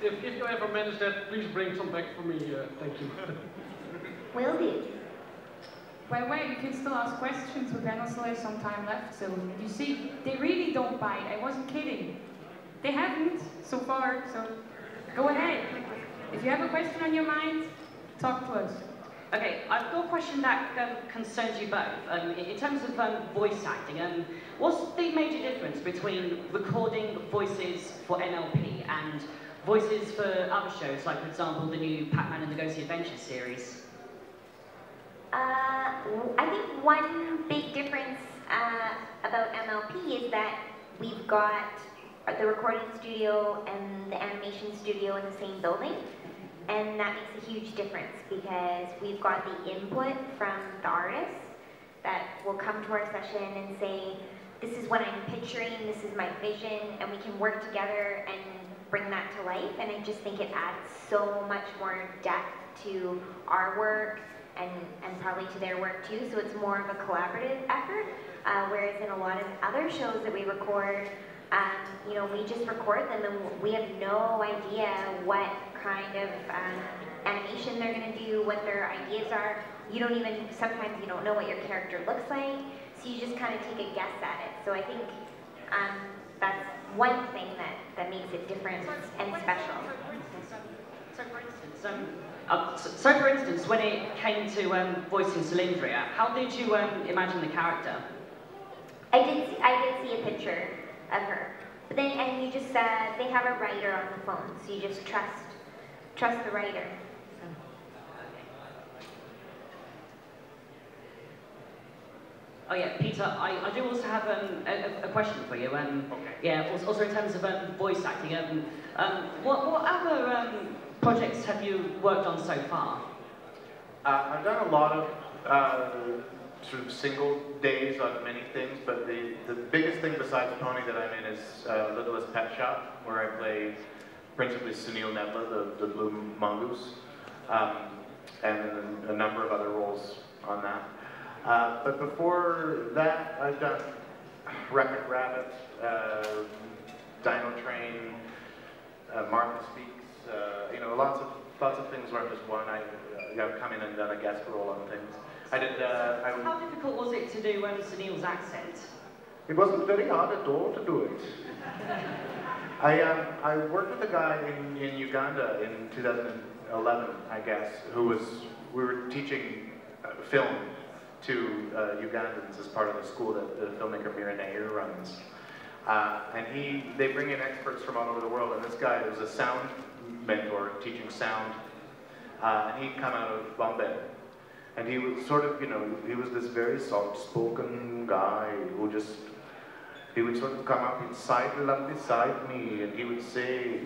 If you ever manage that, please bring some back for me. Thank you. Will do. By the way, you can still ask questions, but then also have some time left. So you see, they really don't bite. I wasn't kidding. They haven't so far. So go ahead. If you have a question on your mind, talk to us. Okay, I've got a question that concerns you both. In terms of voice acting, what's the major difference between recording voices for NLP and voices for other shows, like, for example, the new Pac-Man and the Ghostly Adventures series? I think one big difference about MLP is that we've got the recording studio and the animation studio in the same building. And that makes a huge difference because we've got the input from the artists that will come to our session and say, this is what I'm picturing, this is my vision, and we can work together and bring that to life. And I just think it adds so much more depth to our work and probably to their work too. So it's more of a collaborative effort. Whereas in a lot of other shows that we record, you know, we just record them and we have no idea what kind of animation they're going to do, what their ideas are. You don't even, sometimes you don't know what your character looks like, so you just kind of take a guess at it. So I think that's one thing that makes it different and special. So for instance, when it came to voicing Cylindria, how did you imagine the character? I did see a picture of her, but then and you just they have a writer on the phone, so you just trust the writer. Oh yeah, Peter, I do also have a question for you. Okay. Yeah, also in terms of voice acting, what other projects have you worked on so far? I've done a lot of sort of single days on many things, but the biggest thing besides Pony that I'm in is Littlest Pet Shop, where I play principally Sunil Nebla, the blue mongoose, and a number of other roles on that. But before that, I've done Wreck-It Rabbit, Dino Train, Martha Speaks, you know, lots of things where I'm just one. I've come in and done a guest role on things. I did. How difficult was it to do Sunil's accent? It wasn't very hard at all to do it. I worked with a guy in Uganda in 2011, I guess, we were teaching film to Ugandans as part of the school that the filmmaker Mira Nair runs. And they bring in experts from all over the world, and this guy was a sound mentor teaching sound, and he'd come out of Bombay. And he was sort of, you know, he was this very soft-spoken guy who he would sort of come up, he'd sidle up beside me, and he would say,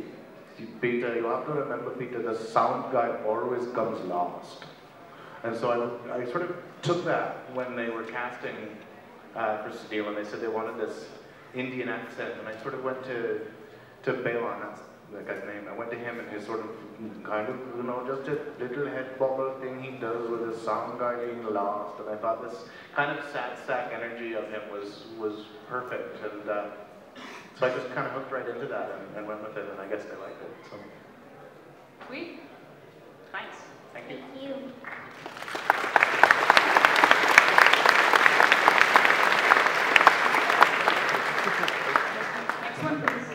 Peter, you have to remember, Peter, the sound guy always comes last. And so I sort of took that when they were casting for Sunil, and they said they wanted this Indian accent, and I sort of went to Balon, that's the guy's name. I went to him and he sort of kind of, you know, just a little head bobble thing he does with the sound guy being last, and I thought this kind of sad sack energy of him was perfect, and so I just kind of hooked right into that and went with it, and I guess they liked it. So. Sweet. Thanks. Thank you. Thank you. Next one, please.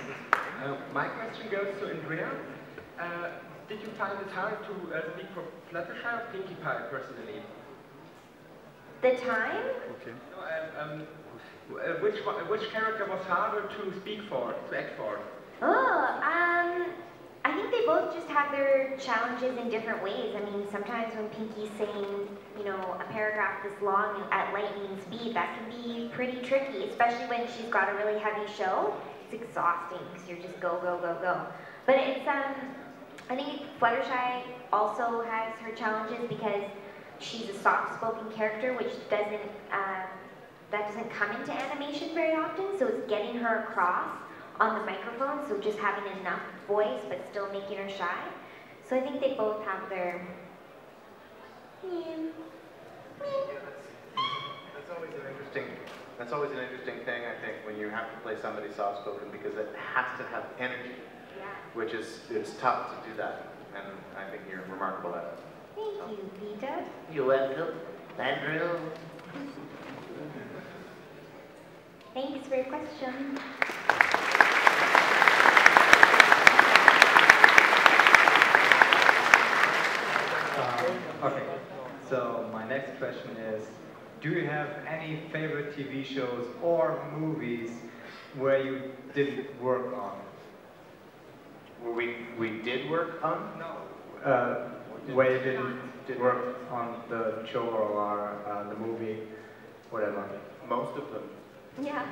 My question goes to Andrea. Did you find it hard to speak for Fluttershy or Pinkie Pie personally? The time? Okay. Which character was harder to speak for, to act for? I think they both just have their challenges in different ways. I mean, sometimes when Pinkie's saying, you know, a paragraph this long at lightning speed, that can be pretty tricky, especially when she's got a really heavy show. It's exhausting because you're just go, go, go, go. But it's, I think Fluttershy also has her challenges because she's a soft-spoken character, which doesn't, that doesn't come into animation very often, so it's getting her across on the microphone, so just having enough voice but still making her shy. So I think they both have their... That's always an interesting thing, I think, when you have to play somebody soft-spoken, because it has to have energy, which is, it's tough to do that, and I think you're remarkable at it. Thank you, Vita. You're welcome, Andrew. Thanks for your question. Okay, so my next question is, do you have any favorite TV shows or movies where you didn't work on? Where we did work on? No. Where you didn't work on the show or the movie, whatever. Most of them. Yeah.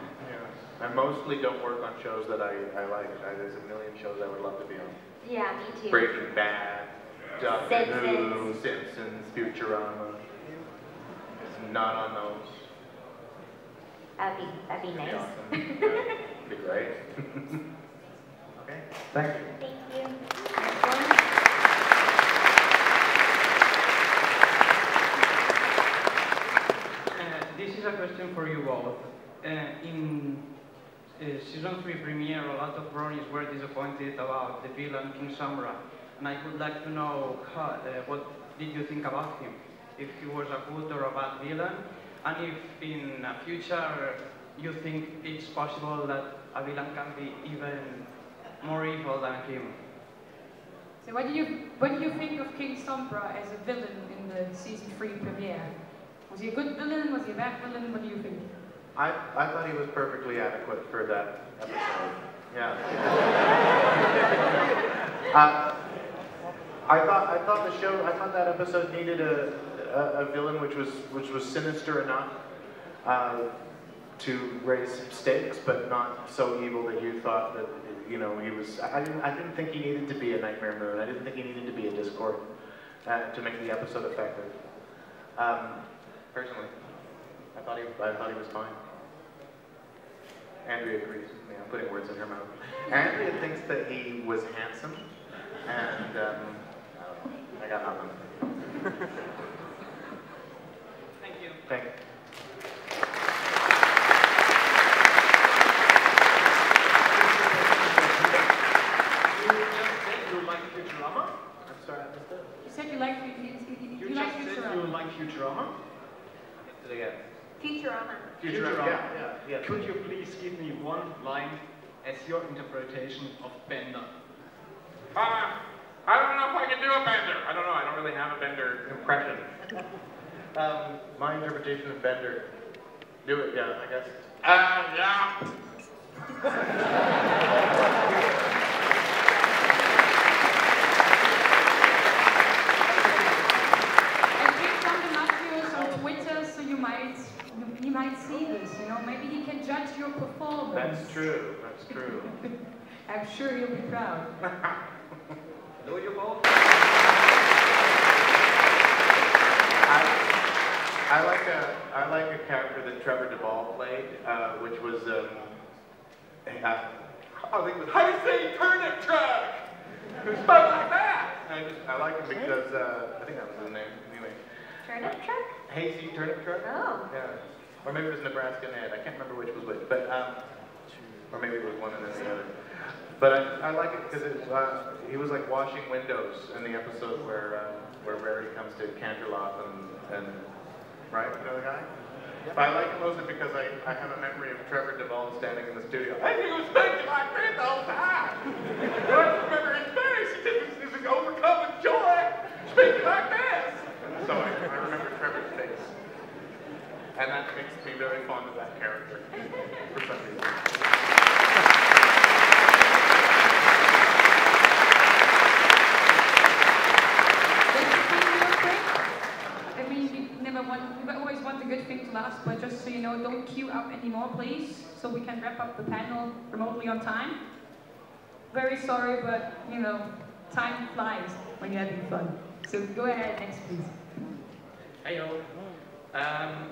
I mostly don't work on shows that I like. There's a million shows I would love to be on. Yeah, me too. Breaking Bad, Doctor Who, Simpsons, Futurama. Not on those. That'd be nice. Awesome. Yeah, be great. Okay. Thank you. Thank you. This is a question for you both. In season 3 premiere, a lot of bronies were disappointed about the villain King Samra, and I would like to know what did you think about him? If he was a good or a bad villain, and if in the future you think it's possible that a villain can be even more evil than him. So what do you think of King Samra as a villain in the season 3 premiere? Was he a good villain? Was he a bad villain? What do you think? I thought he was perfectly adequate for that episode. Yeah. I thought that episode needed a villain which was sinister enough to raise stakes, but not so evil that you thought that he was. I didn't think he needed to be a Nightmare Moon. I didn't think he needed to be a Discord to make the episode effective. Personally, I thought he was fine. Andrea agrees with me. I'm putting words in her mouth. Andrea thinks that he was handsome, and I don't know. I got nothing. Thank you. Thank you. You just said you like Futurama? I'm sorry, I missed it. You said you like Futurama? Yeah. Futurama. Futurama. Yeah. Could you please give me one line as your interpretation of Bender? I don't know if I can do a Bender. I don't know. I don't really have a Bender impression. My interpretation of Bender. Do it, yeah, I guess. Yeah. He might see this, maybe he can judge your performance. That's true. I'm sure he'll be proud. Know you both? I like a character that Trevor Duvall played, which was I think it was Hayseed Turnip Truck. Who spoke like that? I like him because I think that was his name. Anyway. Turnip truck? Hayseed Turnip Truck. Oh. Yeah. Or maybe it was Nebraska Ned. I can't remember which was which, but or maybe it was one and then the other. But I like it because he was like washing windows in the episode where Rarity comes to Canterlot and right, you know the guy? But I like it mostly because I have a memory of Trevor Duvall standing in the studio. And he was thinking like this the whole time. I remember his face. He was overcome with joy, speaking like this. So I remember Trevor's face. And that makes me very fond of that character, for some reason. We always want a good thing to last, but just so you know, don't queue up anymore, please, so we can wrap up the panel remotely on time. Very sorry, but, time flies when you're having fun. So go ahead, next, please. Heyo.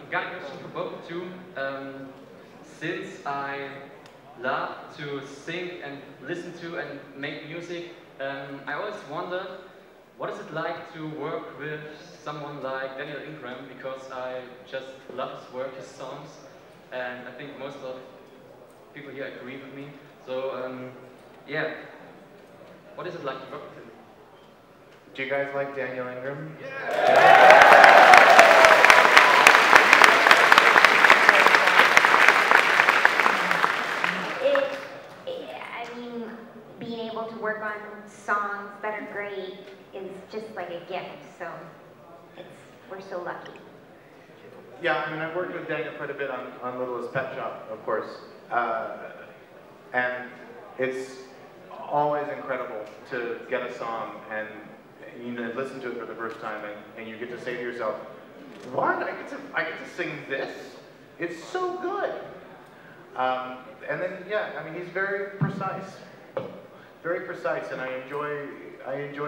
Got a question for both of you. Since I love to sing and listen to and make music, I always wondered, what is it like to work with someone like Daniel Ingram? Because I just love his work, his songs, and I think most of people here agree with me. So, yeah, what is it like to work with him? Do you guys like Daniel Ingram? Being able to work on songs that are great is just like a gift, so we're so lucky. Yeah, I've worked with Daniel quite a bit on Littlest Pet Shop, of course. And it's always incredible to get a song and listen to it for the first time and you get to say to yourself, what? I get to sing this? It's so good. And then, he's very precise. Very precise, and I enjoy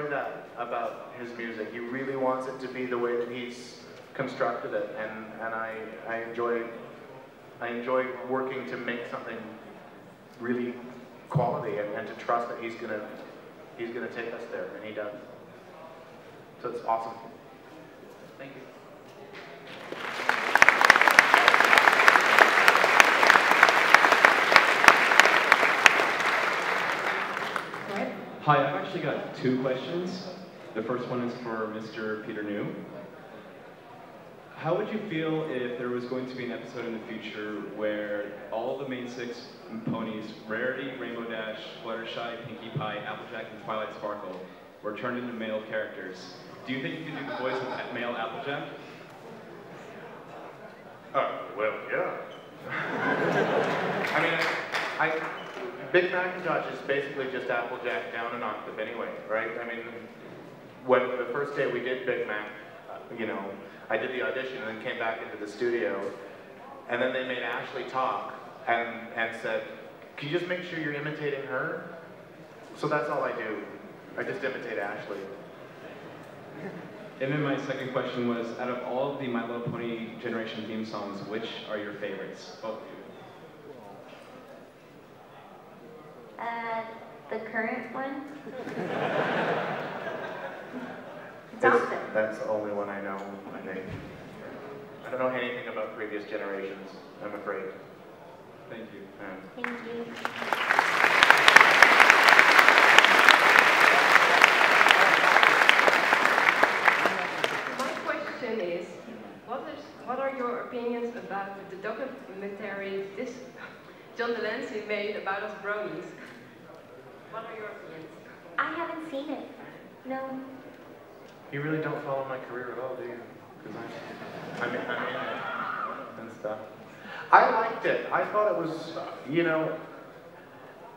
that about his music. He really wants it to be the way that he's constructed it, and I enjoy I enjoy working to make something really quality and to trust that he's gonna take us there, and he does. So it's awesome. Thank you. Hi, I've actually got two questions. The first one is for Mr. Peter New. How would you feel if there was going to be an episode in the future where all the main 6 ponies, Rarity, Rainbow Dash, Fluttershy, Pinkie Pie, Applejack, and Twilight Sparkle, were turned into male characters? Do you think you could do the voice of male Applejack? Well, yeah. I mean, Big Macintosh is basically just Applejack down an octave anyway, right? I mean, when the first day we did Big Mac, you know, I did the audition and then came back into the studio, and then they made Ashley talk and said, can you just make sure you're imitating her? So that's all I do. I just imitate Ashley. And then my second question was, out of all of the My Little Pony generation theme songs, which are your favorites? Both of you. The current one. That's the only one I know, I think. I don't know anything about previous generations, I'm afraid. Thank you. Thank you. My question is, what are your opinions about the documentary John Delancey made about us bronies? What are your opinions? I haven't seen it. No. You really don't follow my career at all, do you? Because I'm in it and stuff. I liked it. I thought it was, you know,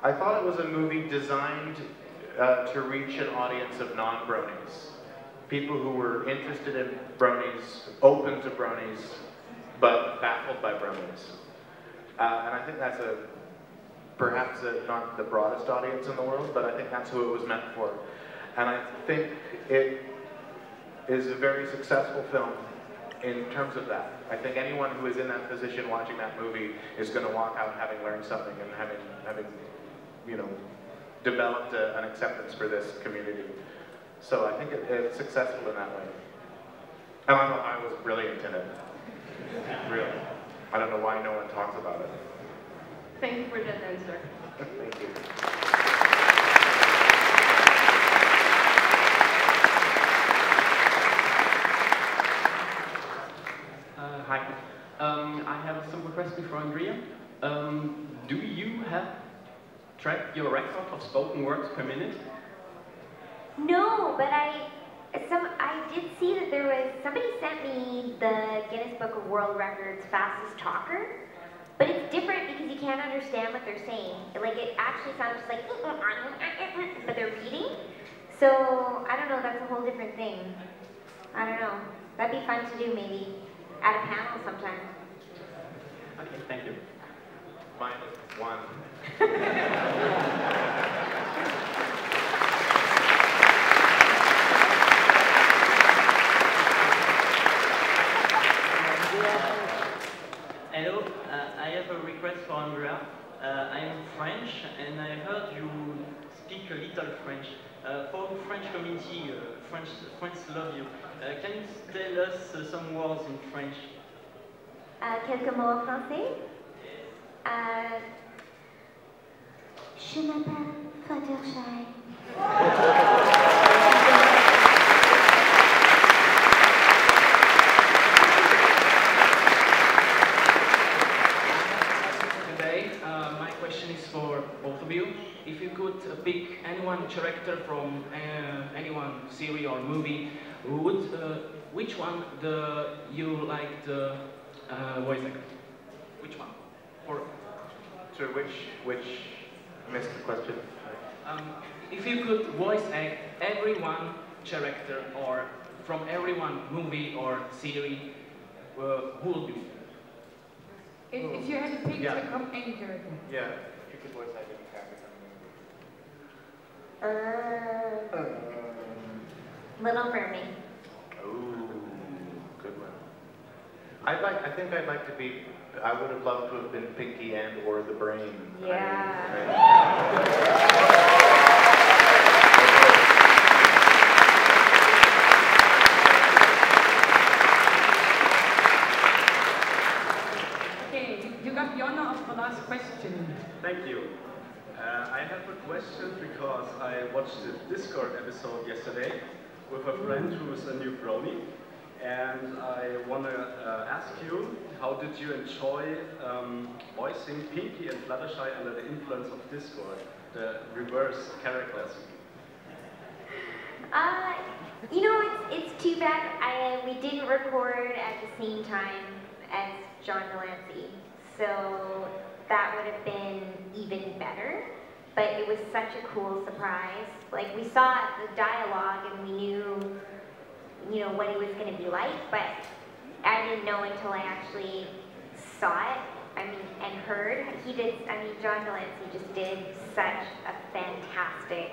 I thought it was a movie designed to reach an audience of non-bronies. People who were interested in bronies, open to bronies, but baffled by bronies. And I think that's perhaps not the broadest audience in the world, but I think that's who it was meant for. And I think it is a very successful film in terms of that. I think anyone who is in that position watching that movie is going to walk out having learned something and having you know, developed an acceptance for this community. So I think it's successful in that way. And I thought I was brilliant in it. Really. I don't know why no one talks about it. Thank you for that answer. Thank you. Hi. I have a simple question for Andrea. Do you have tracked your record of spoken words per minute? No, but I did see that there was, somebody sent me the Guinness Book of World Records fastest talker, but it's different because you can't understand what they're saying. It actually sounds just like, but they're reading. So, I don't know, that's a whole different thing. I don't know. That'd be fun to do maybe at a panel sometime. Okay, thank you. Mine is 1. Hello, I have a request for Andrea. I'm French and I heard you speak a little French. For the French community, French love you. Can you tell us some words in French? Quelques mots en français? Je m'appelle Fluttershy. My question is for both of you. If you could pick anyone character from anyone series or movie, which one you like the voice actor? Which one? Or which missed the question? If you could voice act every one character or from every one movie or series, who would you? If you had to pick to come any character. Yeah, if you could voice act any character. Little Mermaid. Ooh, good one. I think I'd like to be. I would have loved to have been Pinky and or the Brain. Okay, you got the honor of the last question. Thank you. I have a question because I watched the Discord episode yesterday with a friend who's a new brony, and I want to ask you, how did you enjoy voicing Pinky and Fluttershy under the influence of Discord, the reverse characters? You know, it's too bad we didn't record at the same time as John Delancey, so that would have been even better. But it was such a cool surprise. Like, we saw the dialogue and we knew, you know, what he was going to be like, but I didn't know until I actually saw it, and heard. John Delancey just did such a fantastic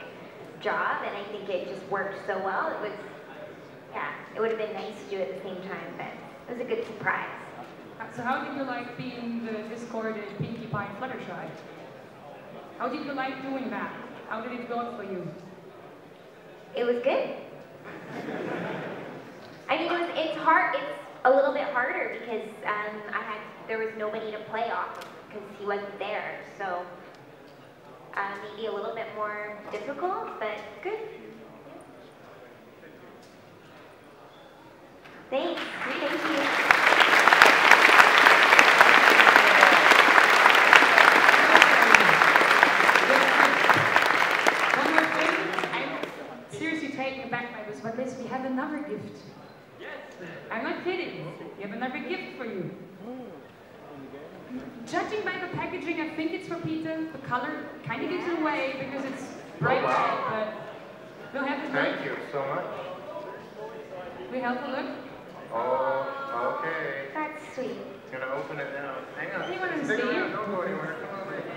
job, and I think it just worked so well. It would have been nice to do it at the same time, but it was a good surprise. So how did you like being the discorded Pinkie Pie and Fluttershy? How did you like doing that? How did it go for you? It was good. It's hard. It's a little bit harder because there was nobody to play off of because he wasn't there. So maybe a little bit more difficult, but good. Thanks. Thank you. Taken aback by this, but Liz, we have another gift. Yes. I'm not kidding. We have another gift for you. Judging by the packaging, I think it's for Peter. The color kind of gives it away because it's bright red, but we'll have to look. Thank you so much. We have to look. Oh, okay. That's sweet. I'm gonna open it now. Hang on. You want to Stick see? around. Don't go anywhere. Come on, baby.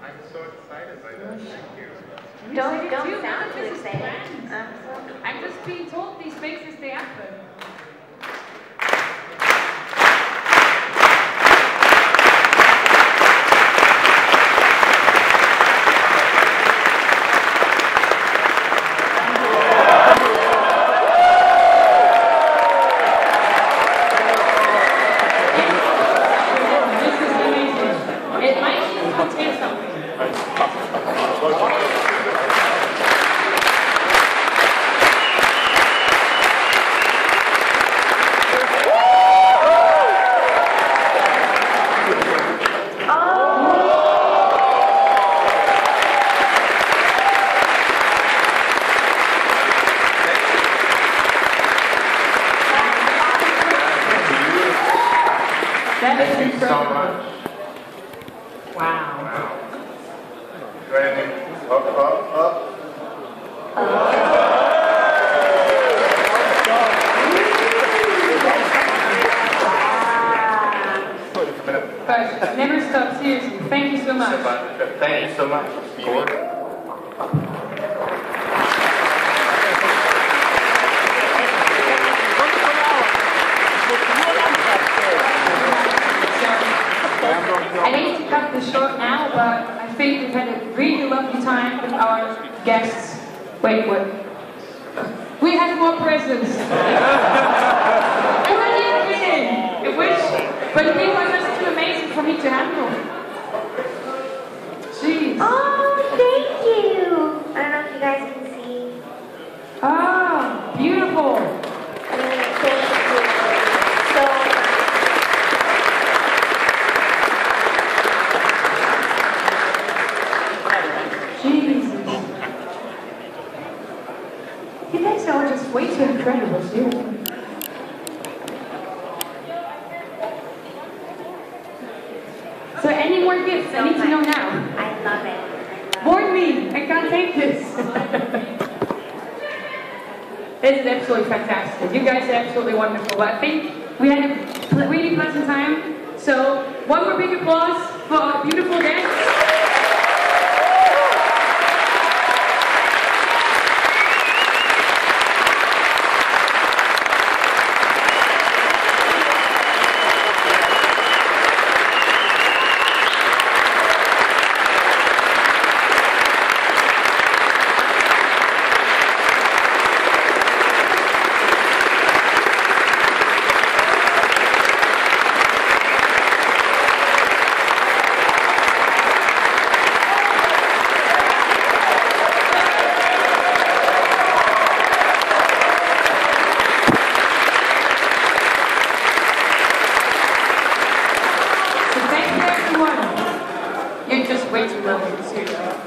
I'm so excited by that. Thank you. Don't sound too excited. I'm just being told these faces, they happen. This is amazing. It might contain something. Thank you so much. Wow. Do anything? Up. But never stop, seriously. Thank you so much. Thank you so much. I need to cut this short now, but I think we've had a really lovely time with our guests. Wait, what? We have more presents. I'm not even kidding. I wish, but people are just too amazing for me to handle. Jeez. Oh, thank you. I don't know if you guys can see. Ah, beautiful. Jesus. You guys are just way too incredible, seriously. So any more gifts? I need to know now. I love it. Warn me! I can't take this. This is absolutely fantastic. You guys are absolutely wonderful. I think we had a really pleasant time. So one more big applause for our beautiful guests. way too level to